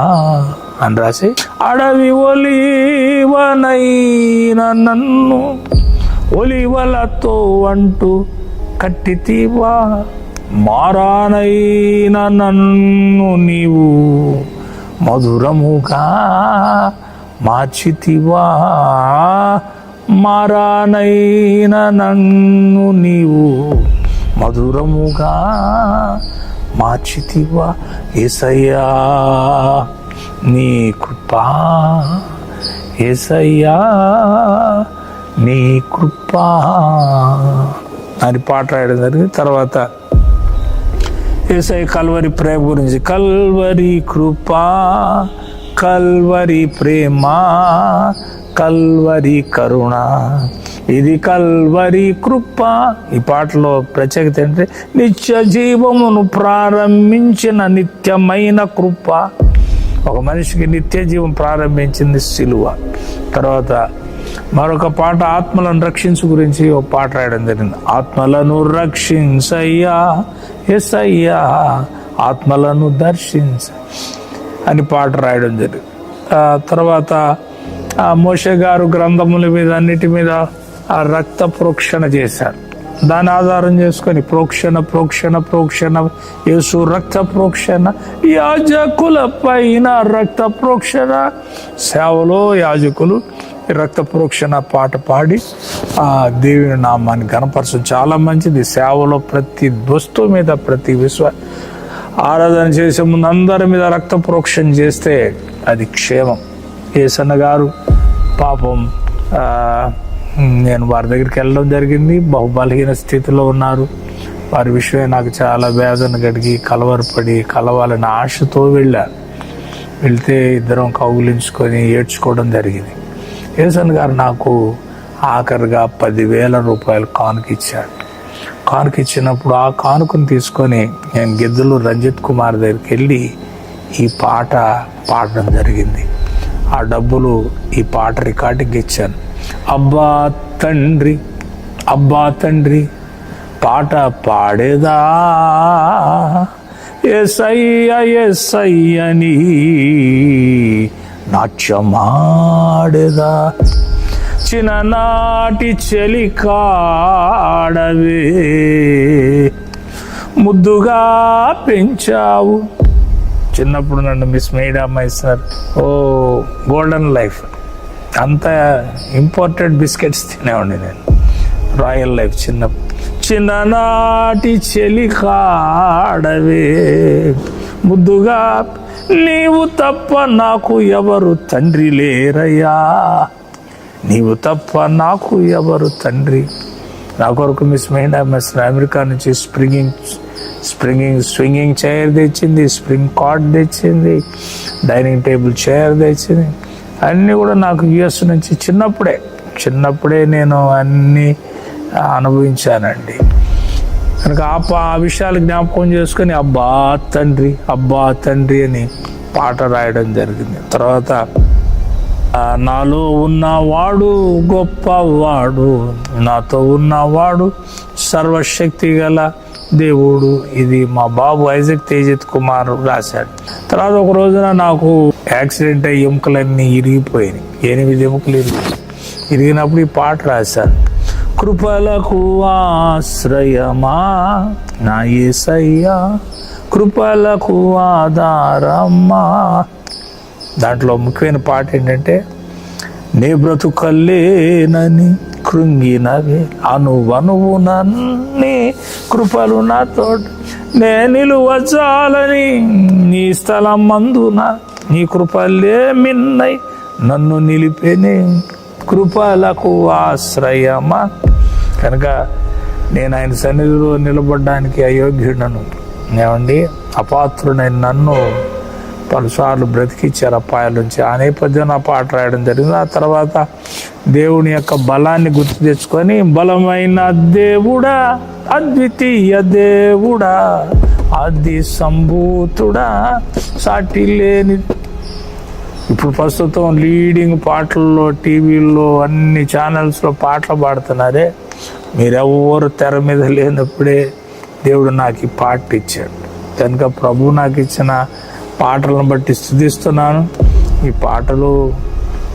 అని రాసి, అడవి ఒలివనైన నన్ను ఒలివలతో అంటూ కట్టితివా, మారానైన నన్ను నీవు మధురముగా మార్చితివా, మారానైన నన్ను నీవు మధురముగా మార్చితివా. యేసయ్యా నీ కృపా, యేసయ్యా నీ కృపా అని పాట రాయడం జరిగింది. తర్వాత యేసయ్య కల్వరి ప్రేమ గురించి, కల్వరి కృపా, కల్వరి ప్రేమ, కల్వరి కరుణ, ఇది కల్వరి కృప. ఈ పాటలో ప్రత్యేకత ఏంటంటే, నిత్య జీవమును ప్రారంభించిన నిత్యమైన కృప. ఒక మనిషికి నిత్య జీవం ప్రారంభించింది సిలువ. తర్వాత మరొక పాట ఆత్మలను రక్షించు గురించి ఒక పాట రాయడం జరిగింది. ఆత్మలను రక్షించయ్యా యేసయ్యా, ఆత్మలను దర్శించ అని పాట రాయడం జరిగింది. తర్వాత మోషే గారు గ్రంథముల మీద అన్నిటి మీద రక్త ప్రోక్షణ చేశారు. దాన్ని ఆధారం చేసుకొని ప్రోక్షణ ప్రోక్షణ ప్రోక్షణ, యేసు రక్త ప్రోక్షణ, యాజకుల పైన రక్త ప్రోక్షణ. సేవలో యాజకులు రక్త ప్రోక్షణ పాట పాడి ఆ దేవుని నామాన్ని గణపరచడం చాలా మంచిది. సేవలో ప్రతి వస్తువు మీద, ప్రతి ఆరాధన చేసే ముందు అందరి మీద రక్త ప్రోక్షణ చేస్తే అది క్షేమం. యేసన్న గారు పాపం నేను వారి దగ్గరికి వెళ్ళడం జరిగింది. బహుబలహీన స్థితిలో ఉన్నారు. వారి విషయమే నాకు చాలా వేదన కలిగి కలవరపడి కలవాలని ఆశతో వెళ్తే ఇద్దరం కౌగులించుకొని ఏడ్చుకోవడం జరిగింది. యేసన్న గారు నాకు ఆఖరిగా 10,000 రూపాయలు కానుక ఇచ్చాడు. కానుక ఇచ్చినప్పుడు ఆ కానుకను తీసుకొని నేను గిద్దలు రంజిత్ కుమార్ దగ్గరికి వెళ్ళి ఈ పాట పాడడం జరిగింది. ఆ డబ్బులు ఈ పాట రికార్డింగ్ ఇచ్చాను. అబ్బా తండ్రి, అబ్బా తండ్రి పాట పాడేదా, యేసయ్య యేసయ్యని నాట్యమాడేదా, చిన్ననాటి చెలికాడవే ముద్దుగా పెంచావు. చిన్నప్పుడు నన్ను మిస్ మేడమ్మ సార్ ఓ గోల్డెన్ లైఫ్ అంత ఇంపోర్టెడ్ బిస్కెట్స్ తినేవాడిని నేను. రాయల్ లైఫ్ చిన్ననాటి చెలికాడవే ముద్దుగా, నీవు తప్ప నాకు ఎవరు తండ్రి లేరయ్యా, నీవు తప్ప నాకు ఎవరు తండ్రి. నా కొరకు మిస్ మేడమ్మ అమెరికా నుంచి స్వింగింగ్ చైర్ తెచ్చింది, స్ప్రింగ్ కార్డ్ తెచ్చింది, డైనింగ్ టేబుల్ చైర్ తెచ్చింది. అన్నీ కూడా నాకు యుఎస్ నుంచి చిన్నప్పుడే నేను అన్నీ అనుభవించానండి. కనుక ఆ విషయాలు జ్ఞాపకం చేసుకొని అబ్బా తండ్రి, అబ్బా తండ్రి అని పాట రాయడం జరిగింది. తర్వాత నాలో ఉన్నవాడు గొప్పవాడు, నాతో ఉన్నవాడు సర్వశక్తి గల దేవుడు. ఇది మా బాబు ఐజక్ తేజిత్ కుమార్ రాశాడు. తర్వాత ఒక రోజున నాకు యాక్సిడెంట్ అయ్యి ఎముకలన్నీ ఇరిగిపోయినాయి. 8 ఎముకలు ఇరిగినప్పుడు ఈ పాట రాశాను. కృపలకు ఆశ్రయమా నా యేసయ్యా, కృపలకు ఆధారమ్మా. దాంట్లో ముఖ్యమైన పాట ఏంటంటే, నే బ్రతుకల్లేనని కృంగినవే అనువనువు నన్ని కృపలు నాతో నే నిలువచాలని నీ స్థలం మందున నీ కృపలే మిన్నై నన్ను నిలిపేనే కృపలకు ఆశ్రయమా. కనుక నేను ఆయన సన్నిధిలో నిలబడడానికి అయోగ్యుడను. ఏమండి, అపాత్రుడైన నన్ను పలుసార్లు బ్రతికిచ్చారు అపాయాల నుంచి. ఆ నేపథ్యం ఆ పాట రాయడం జరిగింది. ఆ తర్వాత దేవుని యొక్క బలాన్ని గుర్తు తెచ్చుకొని, బలమైన దేవుడా, అద్వితీయ దేవుడా, ఆది సంభూతుడా, సాటి లేని. ఇప్పుడు ప్రస్తుతం లీడింగ్ పాటల్లో, టీవీల్లో, అన్ని ఛానల్స్లో పాటలు పాడుతున్నారే. మీరెవ్వరు తెర మీద లేనప్పుడే దేవుడు నాకు ఈ పాట ఇచ్చాడు. కనుక ప్రభు నాకు ఇచ్చిన పాటలను బట్టి స్తుతిస్తున్నాను. ఈ పాటలు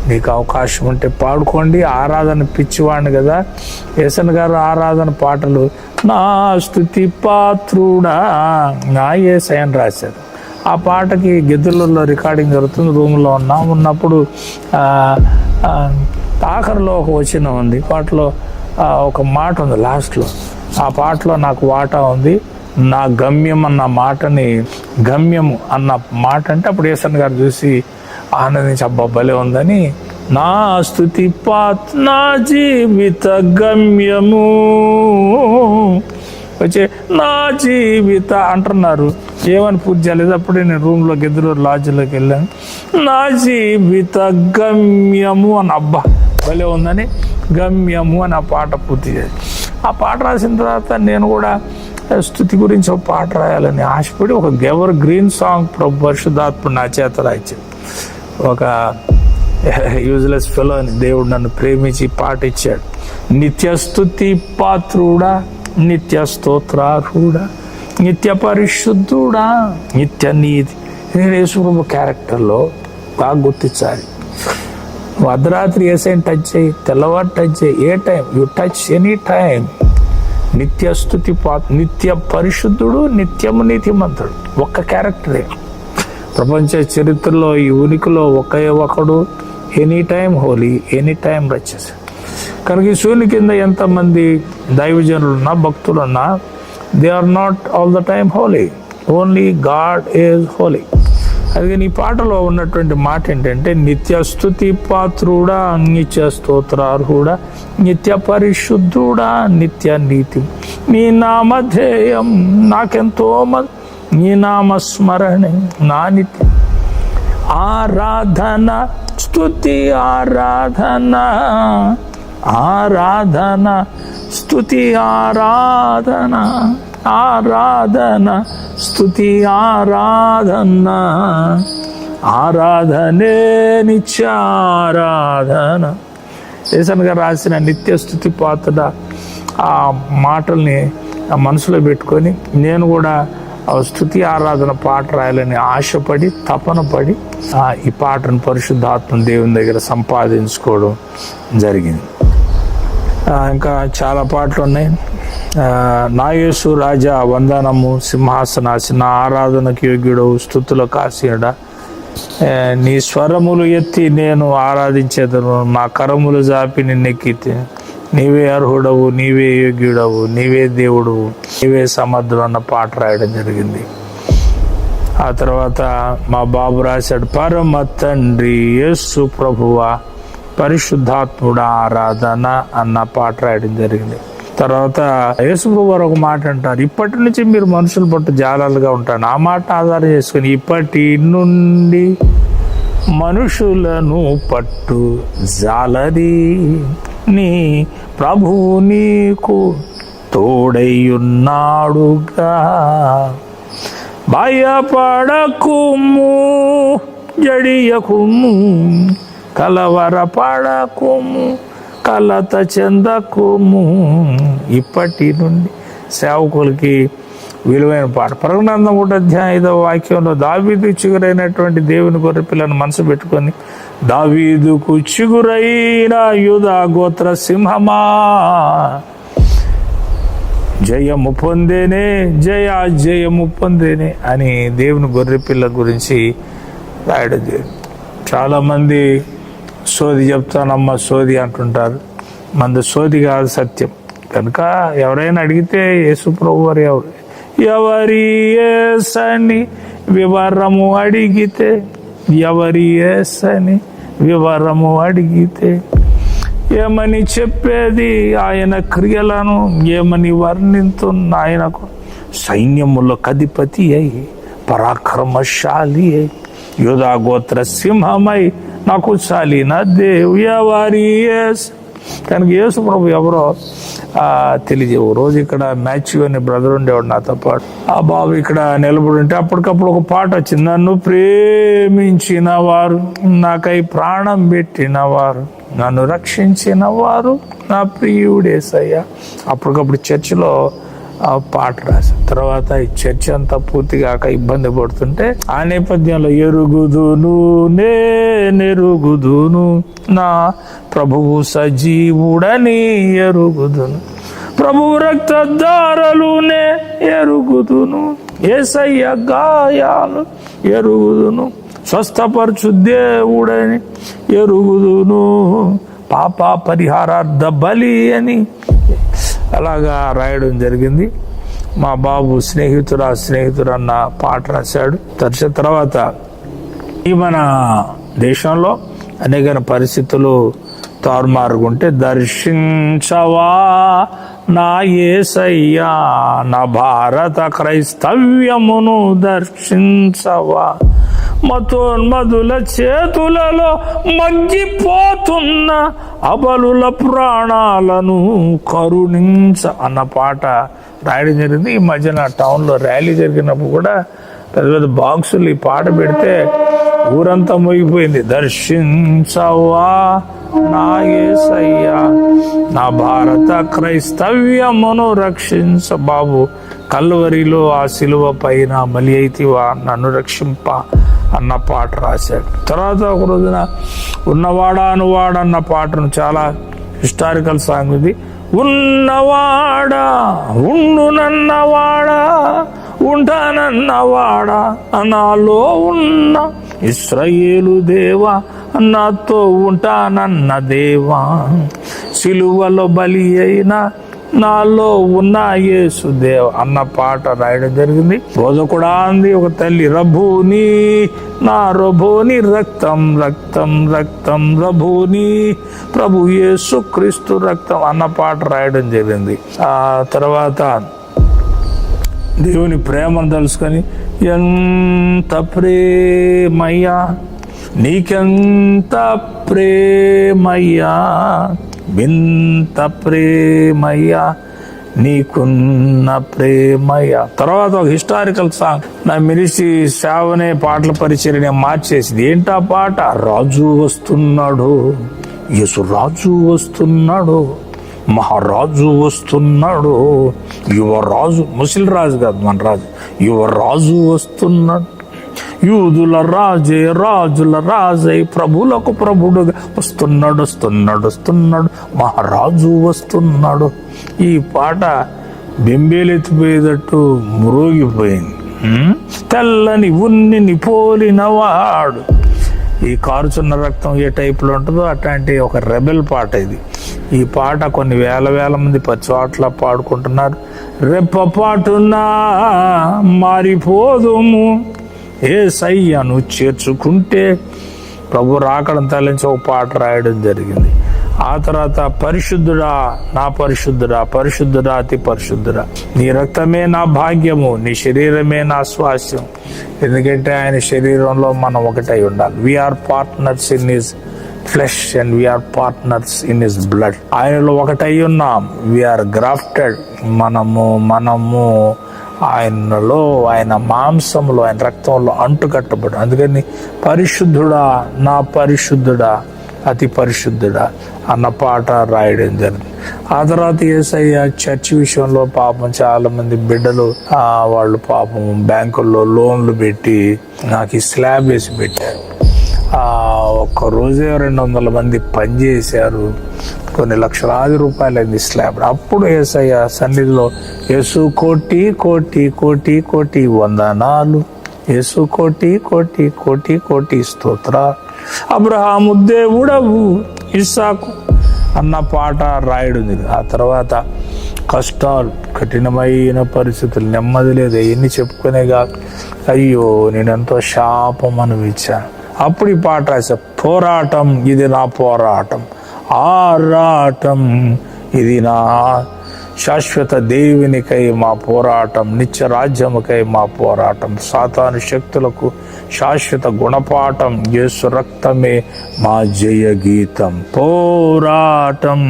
మీకు అవకాశం ఉంటే పాడుకోండి. ఆరాధన పిచ్చివాడిని కదా. యేసన్ గారు ఆరాధన పాటలు నా స్తుతి పాత్రుడా నా యేసయ్య అని రాశారు. ఆ పాటకి గిద్దలూరులో రికార్డింగ్ జరుగుతుంది. రూమ్లో ఉన్నప్పుడు ఆఖరిలో ఒక వచనం ఉంది. పాటలో ఒక మాట ఉంది లాస్ట్లో. ఆ పాటలో నాకు వాటా ఉంది. నా గమ్యం అన్న మాటని, గమ్యము అన్న మాట అంటే అప్పుడు యేసన్ గారు చూసి ఆనందించి అబ్బా భలే ఉందని, నా స్తుతి నా జీవిత గమ్యము వచ్చే నా జీవిత అంటున్నారు. ఏమని పూజ చేయలేదు. అప్పుడే నేను రూమ్లో గిద్దలూరు లాడ్జ్లోకి వెళ్ళాను. నా జీవిత గమ్యము అని, అబ్బా భలే ఉందని గమ్యము అని ఆ పాట పూర్తి చేసి, ఆ పాట రాసిన తర్వాత నేను కూడా స్తుతి గురించి ఒక పాట రాయాలని ఆశపడి ఒక ఎవర్ గ్రీన్ సాంగ్ ప్రభు పరిశుద్ధాత్ముడు నా చేత రాయించాడు. ఒక యూజ్లెస్ ఫెలో అని దేవుడు నన్ను ప్రేమించి పాట ఇచ్చాడు. నిత్య స్తుతి పాత్రుడా, నిత్య స్తోత్రార్హుడా, నిత్య పరిశుద్ధుడా, నిత్య నీతి. నేను యేసుప్రభు క్యారెక్టర్లో బాగా గుర్తించాలి. నువ్వు అర్ధరాత్రి ఏసైనా టచ్ చేయి, తెల్లవారు టచ్ చేయి, ఏ time you touch any time. నిత్య స్తుతి నిత్య పరిశుద్ధుడు, నిత్యము నీతిమంతుడు. ఒక్క క్యారెక్టరే ప్రపంచ చరిత్రలో, ఈ ఉనికిలో ఒకే ఒకడు. Any time holy, any time రచెస్. కనుక ఈ సూర్యుని కింద ఎంతమంది దైవజనులున్నా, భక్తులున్నా, they are not all the time holy. Only God is holy. అది నీ పాటలో ఉన్నటువంటి మాట ఏంటంటే, నిత్య స్తుతి పాత్రుడా, నిత్య స్తోత్రార్హుడా, నిత్య పరిశుద్ధుడా, నిత్య నీతి. నీ నామధేయం నాకెంతో నీ నామస్మరణ నా నిత్య ఆరాధన స్తుతి ఆరాధన ఆరాధన స్తుతి ఆరాధన ఆరాధన స్తుతి ఆరాధన ఆరాధనే నిత్యారాధన. యేసన్ గారు రాసిన నిత్య స్తుతి పాత్ర ఆ మాటల్ని మనసులో పెట్టుకొని నేను కూడా స్తుతి ఆరాధన పాట రాయాలని ఆశపడి, తపన పడి ఈ పాటను పరిశుద్ధాత్మ దేవుని దగ్గర సంపాదించుకోవడం జరిగింది. ఇంకా చాలా పాటలు ఉన్నాయి. నా యేసు రాజా వందనము, సింహాసనాసన, ఆరాధనకు యోగ్యుడవు, స్తుతులకు ఆసీనుడా, నీ స్వరములు ఎత్తి నేను ఆరాధించేదను, నా కరములు జాపి నిన్నెక్కితే, నీవే అర్హుడవు, నీవే యోగ్యుడవు, నీవే దేవుడు, నీవే సమర్థుడు అన్న పాట రాయడం జరిగింది. ఆ తర్వాత మా బాబు రాశాడు, పరమ తండ్రి యేసు ప్రభువా పరిశుద్ధాత్ముడా ఆరాధన అన్న పాట రాయడం జరిగింది. తర్వాత యేసు ప్రభు వారు ఒక మాట అంటారు, ఇప్పటి నుంచి మీరు మనుషులు పట్టు జాలాలుగా ఉంటారు. ఆ మాట ఆధారం చేసుకుని, ఇప్పటి నుండి మనుషులను పట్టు జాలరి, నీ ప్రభువు నీకు తోడైయున్నాడుగా, భయపడకుము జడియకుము, కలవరపడకుము కలత చెందకుము. ఇప్పటి నుండి సేవకులకి విలువైన పాట. ప్రకటన 3:5 వాక్యంలో దావీదు చిగురైనటువంటి దేవుని గొర్రె పిల్లను మనసు పెట్టుకొని, దావీదుకు చిగురైన యూదా గోత్ర సింహమా జయము పొందేనే, జయము పొందేనే అని దేవుని గొర్రె పిల్ల గురించి రాయడం. చాలామంది సోది చెప్తానమ్మా సోది అంటుంటారు. మంది సోది కాదు, సత్యం. కనుక ఎవరైనా అడిగితే యేసు ప్రభు వారు ఎవరి యేసని వివరము అడిగితే, ఎవరి యేసని వివరము అడిగితే ఏమని చెప్పేది ఆయన క్రియలను, ఏమని వర్ణింతున్న ఆయనకు. సైన్యములకు అధిపతి అయి, పరాక్రమశాలి అయి, యూదా గోత్ర సింహమై, నాకు చాలిన దేవు ఎవరి యేసు. కనుక యేసు ప్రభు ఎవరో తెలియజేవు. రోజు ఇక్కడ మ్యాచ్ అనే బ్రదర్ ఉండేవాడు నాతో పాటు. ఆ బాబు ఇక్కడ నిలబడి ఉంటే అప్పటికప్పుడు ఒక పాట వచ్చింది. నన్ను ప్రేమించిన వారు, నాకై ప్రాణం పెట్టిన వారు, నన్ను రక్షించిన వారు నా ప్రియుడేసయ్యా. అప్పటికప్పుడు చర్చిలో పాట రాశారు. తర్వాత ఈ చర్చ అంతా పూర్తిగాక ఇబ్బంది పడుతుంటే ఆ నేపథ్యంలో నెరుగుదును నా ప్రభువు సజీవుడని ఎరుగుదును, ప్రభువు రక్తధారలునే ఎరుగుదును, యేసయ్య గాయాలు ఎరుగుదును, స్వస్థపరచు దేవుడని ఎరుగుదును, పాప పరిహారార్థ బలి అని అలాగా రాయడం జరిగింది. మా బాబు స్నేహితుడు అన్న పాట రాశాడు. తర్వాత ఈ మన దేశంలో అనేక పరిస్థితులు తారుమారుగుంటే, దర్శించవా నా యేసయ్యా, నా భారత క్రైస్తవ్యమును దర్శించవా, మతోన్మదుల చేతులలో మగ్గిపోతున్న అబలుల ప్రాణాలను కరుణించ అన్న పాట రాయడం జరిగింది. ఈ మధ్యన టౌన్లో ర్యాలీ జరిగినప్పుడు కూడా పెద్ద పెద్ద బాక్సులు ఈ పాట పెడితే ఊరంతా మోగిపోయింది. దర్శించవా నా యేసయ్యా, నా భారత క్రైస్తవ్యమును రక్షించ. బాబు కల్వరిలో ఆ శిలువ పైన బలి అయితివా, నన్ను రక్షింప అన్న పాట రాశాడు. తర్వాత ఒక రోజున ఉన్నవాడా అనువాడా అన్న పాటను, చాలా హిస్టారికల్ సాంగ్ ఇది. ఉన్నవాడా ఉండునన్నవాడా, ఉంటానన్నవాడా, నాలో ఉన్న ఇశ్రాయేలు దేవా, నాతో ఉంటానన్న దేవా, సిలువలో బలి అయిన నాలో ఉన్న యేసు దేవ అన్న పాట రాయడం జరిగింది. బోధకుడా అంది ఒక తల్లి, రభూని నా రభూని రక్తం రక్తం రక్తం రభూని, ప్రభు యేసు క్రీస్తు రక్తం అన్న పాట రాయడం జరిగింది. ఆ తర్వాత దేవుని ప్రేమను తెలుసుకొని, ఎంత ప్రేమయ్యా, నీకెంత ప్రేమయ్యా, వింత ప్రేమయ్యా, నీకున్న ప్రేమయ్యా. తర్వాత ఒక హిస్టారికల్ సాంగ్, నా మినిస్ట్రీ సేవనే పాటల పరిచర్య మార్చేసింది. ఏంటా పాట? రాజు వస్తున్నాడు, యేసు రాజు వస్తున్నాడు, మహారాజు వస్తున్నాడు, యువరాజు, ముసలి రాజు కాదు మన రాజు, యువరాజు వస్తున్నాడు, యూదుల రాజే రాజుల రాజై ప్రభులకు ప్రభుడుగా వస్తున్నాడు వస్తున్నాడు వస్తున్నాడు, మహారాజు వస్తున్నాడు. ఈ పాట బెంబేలెత్తిపోయేటట్టు మ్రోగిపోయింది. తెల్లని ఉన్నిని పోలినవాడు. ఈ కారుచున్న రక్తం ఏ టైపులో ఉంటుందో అట్లాంటి ఒక రెబెల్ పాట ఇది. ఈ పాట కొన్ని వేల మంది చోట్ల పాడుకుంటున్నారు. రెప్పపాటున్నా మారిపోదుము, యేసయ్యను చేర్చుకుంటే ప్రభు రాకడం తలంచి ఒక పాట రాయడం జరిగింది. ఆ తర్వాత పరిశుద్ధుడా నా పరిశుద్ధుడా, పరిశుద్ధుడా అతి పరిశుద్ధుడా, నీ రక్తమే నా భాగ్యము, నీ శరీరమే నా స్వాస్యం. ఎందుకంటే ఆయన శరీరంలో మనం ఒకటై ఉండాలి. We are partners in his flesh and we are partners in his blood. ఆయనలో ఒకటై ఉన్నాం. We are grafted. మనము ఆయనలో, ఆయన మాంసంలో, ఆయన రక్తంలో అంటుకట్టబడి. అందుకని పరిశుద్ధుడా నా పరిశుద్ధుడా, అతి పరిశుద్ధుడా అన్న పాట రాయడం జరిగింది. ఆ తర్వాత యేసయ్య చర్చి విషయంలో పాపం చాలా మంది బిడ్డలు వాళ్ళు పాపం బ్యాంకుల్లో లోన్లు పెట్టి నాకు ఈ స్లాబ్ వేసి పెట్టారు. ఒక్క రోజే 200 మంది పనిచేశారు. కొన్ని లక్షలాది రూపాయలైంది స్లాబ్. అప్పుడు యేసయ్య సన్నిధిలో యేసు కోటి కోటి కోటి కోటి వందనాలు, యేసు కోటి కోటి కోటి కోటి స్తోత్ర, అబ్రహాము దేవుడవు ఇస్సాకు అన్న పాట రాయడం. ఆ తర్వాత కష్టాలు, కఠినమైన పరిస్థితులు, నెమ్మది లేదు, ఎన్ని చెప్పుకునేగా అయ్యో నేనెంతో శాపం అనుభవించాను. అప్పుడు ఈ పాట రాసా, పోరాటం ఇది నా పోరాటం, ఆరాటం ఇది నా శాశ్వత దేవునికై మా పోరాటం, నిత్య రాజ్యముకై మా పోరాటం, సాతాను శక్తులకు శాశ్వత గుణపాఠం, యేసు రక్తమే మా జయ గీతం, పోరాటం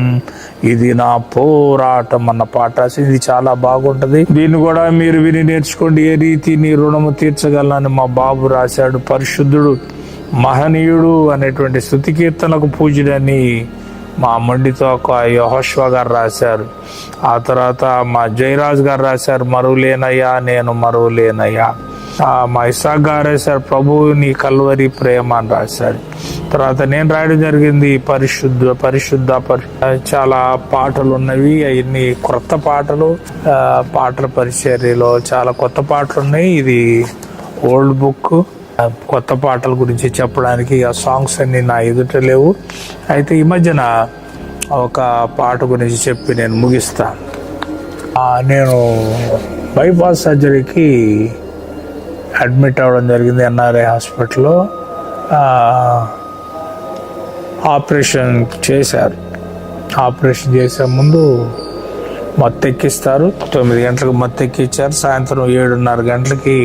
ఇది నా పోరాటం అన్న పాట రాసి ఇది చాలా బాగుంటది. దీన్ని కూడా మీరు విని నేర్చుకోండి. ఏ రీతి నీ రుణము తీర్చగలనని మా బాబు రాశాడు. పరిశుద్ధుడు మహనీయుడు అనేటువంటి స్తుతి కీర్తనకు పూజుడని మా మండితో ఒక యెహోషువ గారు రాశారు. ఆ తర్వాత మా జయరాజ్ గారు రాశారు, మరువులేనయ్యా నేను మరువులేనయ్యా. మా ఇసాక్ గారు రాశారు, ప్రభువు నీ కల్వరి ప్రేమ అని రాశారు. తర్వాత నేను రాయడం జరిగింది పరిశుద్ధ చాలా పాటలు ఉన్నవి. అవన్నీ కొత్త పాటలు, పాటల పరిచర్యలో చాలా కొత్త పాటలు ఉన్నాయి. ఇది ఓల్డ్ బుక్. కొత్త పాటల గురించి చెప్పడానికి ఆ సాంగ్స్ అన్ని నా ఎదుట లేవు. అయితే ఈ మధ్యన ఒక పాట గురించి చెప్పి నేను ముగిస్తాను. నేను బైపాస్ సర్జరీకి అడ్మిట్ అవ్వడం జరిగింది NRI హాస్పిటల్లో. ఆపరేషన్ చేశారు. ఆపరేషన్ చేసే ముందు మత్తెక్కిస్తారు. 9 గంటలకు మత్తెక్కిచ్చారు. సాయంత్రం 7:30 గంటలకి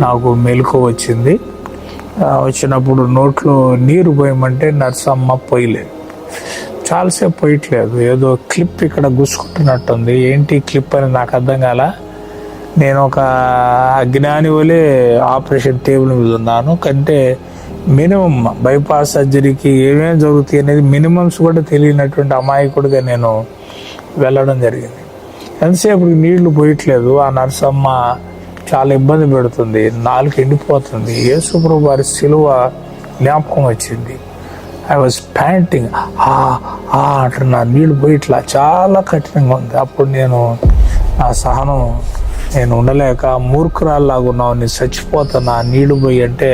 నాకు మెలకు వచ్చింది. వచ్చినప్పుడు నోట్లో నీరు పోయమంటే నర్సమ్మ పోయలేదు. చాలాసేపు పోయట్లేదు. ఏదో క్లిప్ ఇక్కడ గుసుకుంటున్నట్టుంది. ఏంటి క్లిప్ అని నాకు అర్థం కాల. నేను ఒక అజ్ఞాని వలె ఆపరేషన్ టేబుల్ మీద ఉన్నాను. కంటే మినిమం బైపాస్ సర్జరీకి ఏమేమి జరుగుతాయి అనేది మినిమమ్స్ కూడా తెలియనటువంటి అమాయకుడిగా నేను వెళ్ళడం జరిగింది. ఎంతసేపు నీళ్లు పోయట్లేదు. ఆ నర్సమ్మ చాలా ఇబ్బంది పెడుతుంది. నాలుగు ఎండిపోతుంది. యేసు ప్రభు వారి సిలువ జ్ఞాపకం వచ్చింది. I was panting. అంటే నా నీళ్లు పోయిట్లా చాలా కఠినంగా ఉంది. అప్పుడు నేను నా సహనం నేను ఉండలేక మూర్ఖురాల్లాగా ఉన్నావు, నేను చచ్చిపోతాను, నీళ్లు పోయి అంటే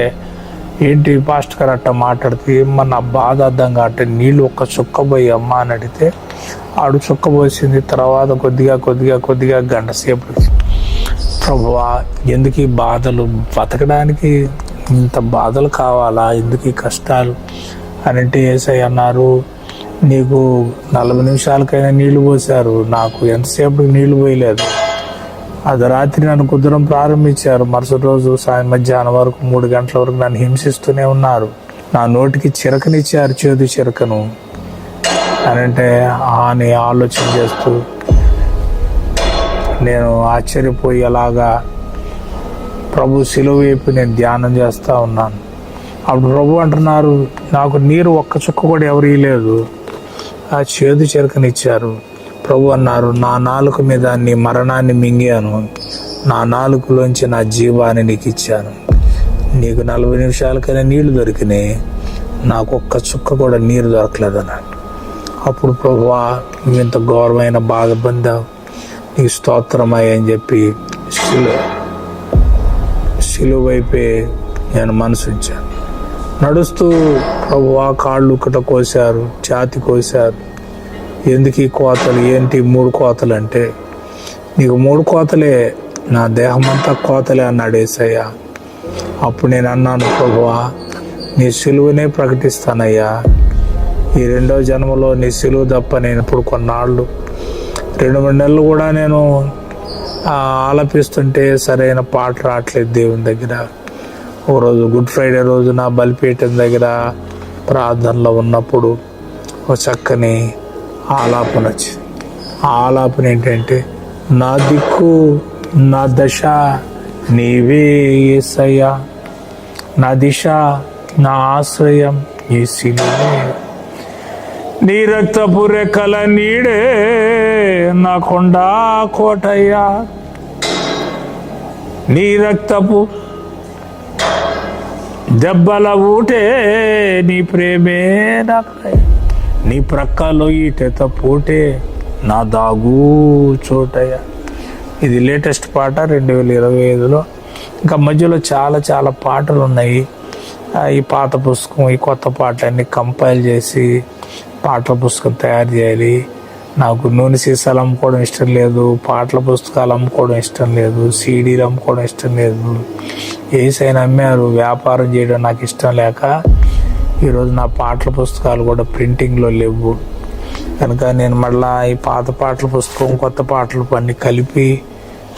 ఏంటి పాస్ట్ గారు అట్ట మాట్లాడితే ఏమన్నా బాధ అర్థం కాబట్టి నీళ్ళు ఒక్క చుక్క పోయి అమ్మ అని అడిగితే ఆడు చుక్క పోసింది. తర్వాత కొద్దిగా గంట సేపు ప్రభువా ఎందుకు ఈ బాధలు, బతకడానికి ఇంత బాధలు కావాలా, ఎందుకు ఈ కష్టాలు అని అంటే యేసయ్య అన్నారు, నీకు 40 నిమిషాలకైనా నీళ్లు పోసారు, నాకు ఎంతసేపు నీళ్లు పోయలేదు. అది రాత్రి నన్ను కుదరం ప్రారంభించారు. మరుసటి రోజు మధ్యాహ్నం వరకు 3 గంటల వరకు నన్ను హింసిస్తూనే ఉన్నారు. నా నోటికి చిరకనిచ్చారు, చేదు చిరకను అని అంటే అని ఆలోచన చేస్తూ నేను ఆశ్చర్యపోయి అలాగా ప్రభు శిలువ వైపు నేను ధ్యానం చేస్తూ ఉన్నాను. అప్పుడు ప్రభు అంటున్నారు, నాకు నీరు ఒక్క చుక్క కూడా ఎవరు ఇవ్వలేదు, ఆ చేదు చెరకనిచ్చారు. ప్రభు అన్నారు, నా నాలుక మీద నీ మరణాన్ని మింగాను, నా నాలుకలోంచి నా జీవాన్ని నీకు ఇచ్చాను. నీకు 40 నిమిషాలకైనా నీళ్లు దొరికినాయి, నాకు ఒక్క చుక్క కూడా నీరు దొరకలేదన్నాడు. అప్పుడు ప్రభువా నువ్వు ఇంత ఘోరమైన బాధ పొందావు, నీకు స్తోత్రమయ్య అని చెప్పి శిలువ వైపే నేను మనసు ఉంచాను. నడుస్తూ ప్రభువా కాళ్ళు ఇక్కడ కోసారు, ఛాతి కోసారు, ఎందుకు ఈ కోతలు, ఏంటి 3 కోతలు అంటే, నీకు 3 కోతలే, నా దేహం అంతా కోతలే అన్నాడు యేసయ్య. అప్పుడు నేను అన్నాను, ప్రభువా నీ సిలువనే ప్రకటిస్తానయ్యా, ఈ 2వ జన్మలో నీ సిలువ తప్ప నేను ఇప్పుడు కొన్నాళ్ళు 2-3 నెలలు కూడా నేను ఆలపిస్తుంటే సరైన పాట రావట్లేదు దేవుని దగ్గర. ఓ రోజు గుడ్ ఫ్రైడే రోజు నా బలిపీఠం దగ్గర ప్రార్థనలో ఉన్నప్పుడు ఒక చక్కని ఆలాపన వచ్చింది. ఆ ఆలాపన ఏంటంటే, నా దిక్కు నా దశ నీవే యేసయ్యా, నా దిశ నా ఆశ్రయం ఈ సిలువే. నీ రక్తపు రెక్కల నీడే నా కొండా కోటయ్యా, నీ రక్తపు దెబ్బల ఊటే నీ ప్రేమే నాపై, నీ ప్రక్కలో ఈటెత పూటే నా దాగు చోటయ్యా. ఇది లేటెస్ట్ పాట 2025లో. ఇంకా మధ్యలో చాలా పాటలు ఉన్నాయి. ఈ పాత పుస్తకం ఈ కొత్త పాటలన్నీ కంపైల్ చేసి పాటల పుస్తకం తయారు చేయాలి. నాకు నూనె సీసాలు అమ్ముకోవడం ఇష్టం లేదు, పాటల పుస్తకాలు అమ్ముకోవడం ఇష్టం లేదు, సీడీలు అమ్ముకోవడం ఇష్టం లేదు. ఏసైనా అమ్మారు, వ్యాపారం చేయడం నాకు ఇష్టం లేక ఈరోజు నా పాటల పుస్తకాలు కూడా ప్రింటింగ్లో లేవు. కనుక నేను మళ్ళీ ఈ పాత పాటల పుస్తకం కొత్త పాటలు అన్నీ కలిపి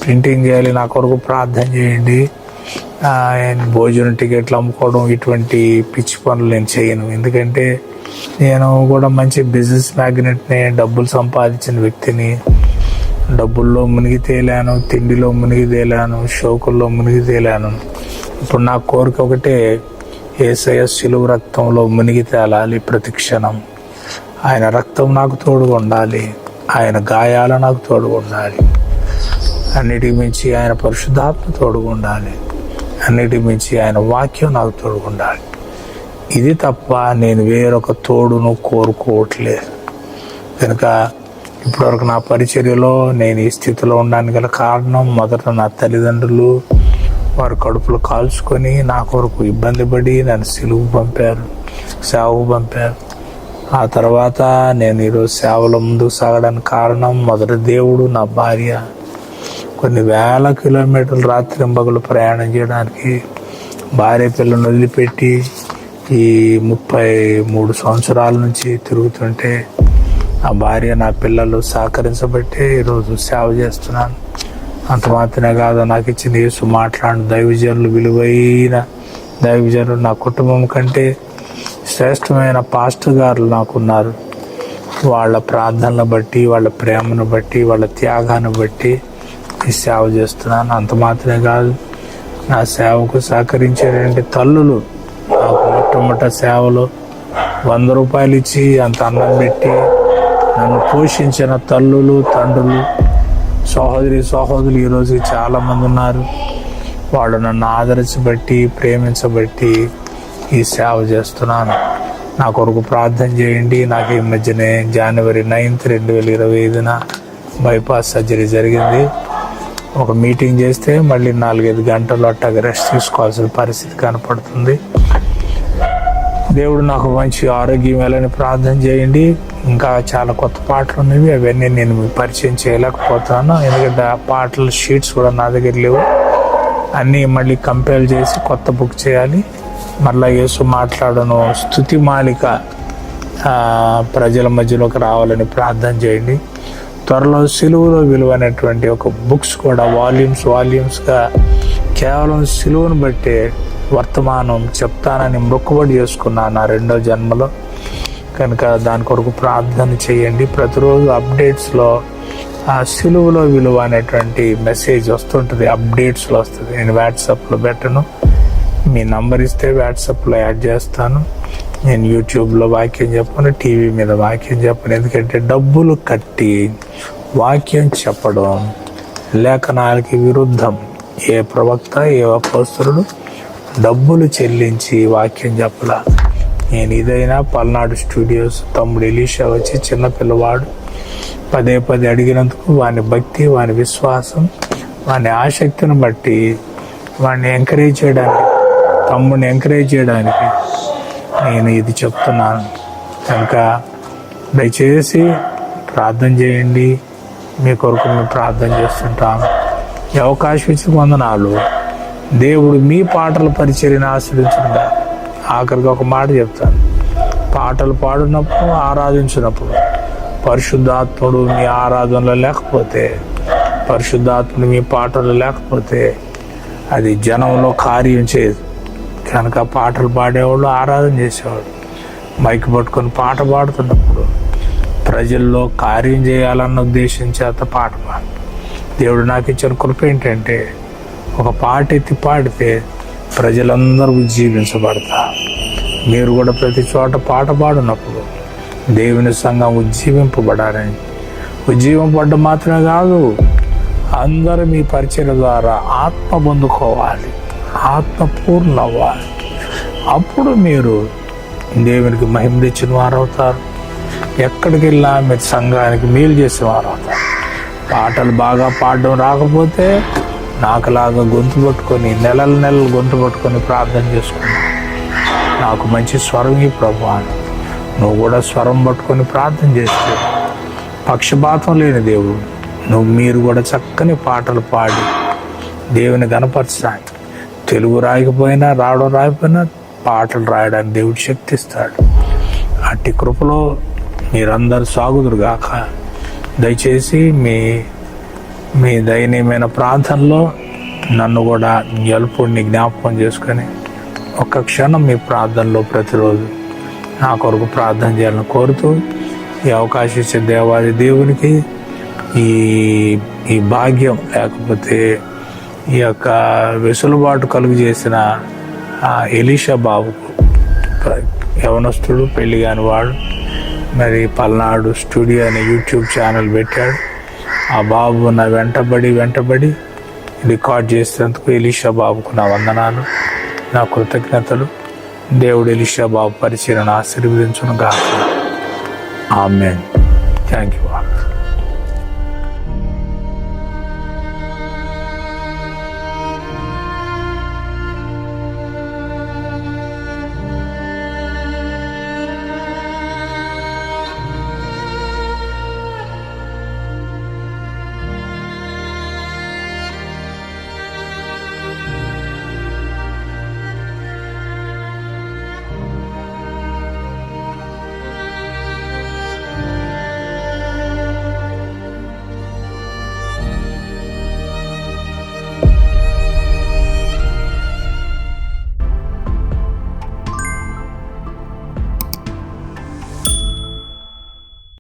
ప్రింటింగ్ చేయాలి. నా కొరకు ప్రార్థన చేయండి. భోజనం టికెట్లు అమ్ముకోవడం ఇటువంటి పిచ్చి పనులు నేను చేయను. ఎందుకంటే నేను కూడా మంచి బిజినెస్ మ్యాగ్నెట్ని, డబ్బులు సంపాదించిన వ్యక్తిని. డబ్బుల్లో మునిగి తేలాను, తిండిలో మునిగి తేలాను, షోకుల్లో మునిగి తేలాను. ఇప్పుడు నా కోరిక ఒకటే, యేసయ్య సిలువ రక్తంలో మునిగి తేలాలి ప్రతి క్షణం. ఆయన రక్తం నాకు తోడుగా ఉండాలి, ఆయన గాయాలు నాకు తోడుగా ఉండాలి. అన్నిటికి మించి ఆయన పరిశుద్ధాత్మ తోడుగా ఉండాలి. అన్నిటికి మించి ఆయన వాక్యం నాకు తోడుగా ఉండాలి. ఇది తప్ప నేను వేరొక తోడును కోరుకోవట్లేదు. కనుక ఇప్పటివరకు నా పరిచర్యలో నేను ఈ స్థితిలో ఉండడానికి గల కారణం, మొదట నా తల్లిదండ్రులు వారు కడుపులు కాల్చుకొని నా కొరకు ఇబ్బంది పడి నన్ను సిలువు పంపారు, సేవకు పంపారు. ఆ తర్వాత నేను ఈరోజు సేవలో ముందుకు సాగడానికి కారణం, మొదటి దేవుడు, నా భార్య. కొన్ని వేల కిలోమీటర్లు రాత్రింబగలు ప్రయాణం చేయడానికి భార్య పిల్లలను వదిలిపెట్టి ఈ 33 సంవత్సరాల నుంచి తిరుగుతుంటే నా భార్య నా పిల్లలు సహకరించబట్టే ఈరోజు సేవ చేస్తున్నాను. అంత మాత్రమే కాదు, నాకు ఇచ్చిన యేసు మాట్లాడిన దైవజనులు, విలువైన దైవజనులు, నా కుటుంబం కంటే శ్రేష్టమైన పాస్టర్ గారు నాకున్నారు. వాళ్ళ ప్రార్థనలు బట్టి, వాళ్ళ ప్రేమను బట్టి, వాళ్ళ త్యాగాన్ని బట్టి ఈ సేవ చేస్తున్నాను. అంత మాత్రమే కాదు, నా సేవకు సహకరించేటువంటి తల్లులు, నాకు మొట్టమొదటి సేవలో 100 రూపాయలు ఇచ్చి అంత అన్నం పెట్టి నన్ను పోషించిన తల్లులు, తండ్రులు, సహోదరులు ఈరోజు చాలామంది ఉన్నారు. వాళ్ళు నన్ను ఆదరించబట్టి, ప్రేమించబట్టి ఈ సేవ చేస్తున్నాను. నా కొరకు ప్రార్థన చేయండి. నాకు ఈ మధ్యనే జనవరి 9, 2025న బైపాస్ సర్జరీ జరిగింది. ఒక మీటింగ్ చేస్తే మళ్ళీ 4-5 గంటలు అట్టాగా రెస్ట్ తీసుకోవాల్సిన పరిస్థితి కనపడుతుంది. దేవుడు నాకు మంచి ఆరోగ్యం ఇవ్వాలని ప్రార్థన చేయండి. ఇంకా చాలా కొత్త పాటలు ఉన్నవి, అవన్నీ నేను పరిచయం చేయలేకపోతాను. ఎందుకంటే ఆ పాటల షీట్స్ కూడా నా దగ్గర లేవు. అన్నీ మళ్ళీ కంపైల్ చేసి కొత్త బుక్ చేయాలి. మళ్ళీ యేసు మాట్లాడను స్తుతి మాలిక ప్రజల మధ్యలోకి రావాలని ప్రార్థన చేయండి. త్వరలో సిలువలో విలువ అనేటువంటి ఒక బుక్స్ కూడా వాల్యూమ్స్గా కేవలం సిలువను బట్టే వర్తమానం చెప్తానని మొక్కుబడి చేసుకున్నాను నా 2వ జన్మలో. కనుక దాని కొరకు ప్రార్థన చేయండి. ప్రతిరోజు అప్డేట్స్లో ఆ సిలువలో విలువ అనేటువంటి మెసేజ్ వస్తుంటుంది, అప్డేట్స్లో వస్తుంది. నేను వాట్సాప్లో పెట్టను, మీ నంబర్ ఇస్తే వాట్సాప్లో యాడ్ చేస్తాను. నేను యూట్యూబ్లో వాక్యం చెప్పను, టీవీ మీద వాక్యం చెప్పను. ఎందుకంటే డబ్బులు కట్టి వాక్యం చెప్పడం లేఖనాలకి విరుద్ధం. ఏ ప్రవక్త, ఏ అపోస్తలుడు డబ్బులు చెల్లించి వాక్యం చెప్పలా. నేను ఇదైనా పల్నాడు స్టూడియోస్ తమ్ముడు ఎలీషా వచ్చి చిన్న పిల్లవాడు పదే అడిగినందుకు వాని భక్తి, వాని విశ్వాసం, వాని ఆసక్తిని బట్టి వాడిని ఎంకరేజ్ చేయడానికి, తమ్ముడిని ఎంకరేజ్ చేయడానికి నేను ఇది చెప్తున్నాను. కనుక దయచేసి ప్రార్థన చేయండి. మీ కొరకు మేము ప్రార్థన చేస్తుంటాము. ఈ అవకాశం ఇచ్చిన వందనాలు. దేవుడు మీ పాటల పరిచర్యను ఆశ్రయించుగా. ఆఖరికి ఒక మాట చెప్తాను, పాటలు పాడినప్పుడు, ఆరాధించినప్పుడు పరిశుద్ధాత్ముడు మీ ఆరాధనలో లేకపోతే, పరిశుద్ధాత్ముడు మీ పాటలు లేకపోతే అది జనంలో కార్యం చేయదు. కనుక పాటలు పాడేవాళ్ళు, ఆరాధన చేసేవాడు మైక్ పట్టుకొని పాట పాడుతున్నప్పుడు ప్రజల్లో కార్యం చేయాలన్న ఉద్దేశం చేత పాట పాడు. దేవుడు నాకు ఇచ్చిన కృప ఏంటంటే, ఒక పాట ఎత్తి పాడితే ప్రజలందరూ జీవించబడతారు. మీరు కూడా ప్రతి చోట పాట పాడినప్పుడు దేవుని సంఘం ఉజ్జీవింపబడాలని, ఉజ్జీవింపబడ్డం మాత్రమే కాదు, అందరూ మీ పరిచయం ద్వారా ఆత్మ పొందుకోవాలి, ఆత్మ పూర్ణ అవ్వాలి. అప్పుడు మీరు దేవునికి మహిమ తెచ్చిన వారు అవుతారు. ఎక్కడికి వెళ్ళినా మీరు సంఘానికి మేలు చేసిన వారు అవుతారు. పాటలు బాగా పాడడం రాకపోతే నాకులాగా గొంతు పట్టుకొని నెలలు గొంతు పట్టుకొని ప్రార్థన చేసుకున్నాను, నాకు మంచి స్వరం ఈ ప్రభు అని నువ్వు కూడా స్వరం పట్టుకొని ప్రార్థన చేస్తే పక్షపాతం లేని దేవుడు మీరు కూడా చక్కని పాటలు పాడి దేవుని గణపరచడానికి, తెలుగు రాయకపోయినా రాయకపోయినా పాటలు రాయడానికి దేవుడు శక్తి ఇస్తాడు. అట్టి కృపలో మీరందరూ సాగుదురు గాక. దయచేసి మీ దయనీయమైన ప్రార్థనలో నన్ను కూడా ఎలుపుడిని జ్ఞాపకం చేసుకొని ఒక్క క్షణం మీ ప్రార్థనలో ప్రతిరోజు నా కొరకు ప్రార్థన చేయాలని కోరుతూ, ఈ అవకాశం ఇచ్చే దేవాది దేవునికి ఈ భాగ్యం లేకపోతే ఈ యొక్క వెసులుబాటు కలుగు చేసిన ఎలీషా బాబుకు, యవనస్తుడు, పెళ్లి కాని వాడు, మరి పల్నాడు స్టూడియో అనే యూట్యూబ్ ఛానల్ పెట్టాడు. ఆ బాబు నా వెంటబడి రికార్డ్ చేసేందుకు ఎలీషా బాబుకు నా వందనాలు, నా కృతజ్ఞతలు. దేవుడు ఎలీషా బాబు పరిచయను ఆశీర్వదించును గాక. ఆమేన్. Thank you.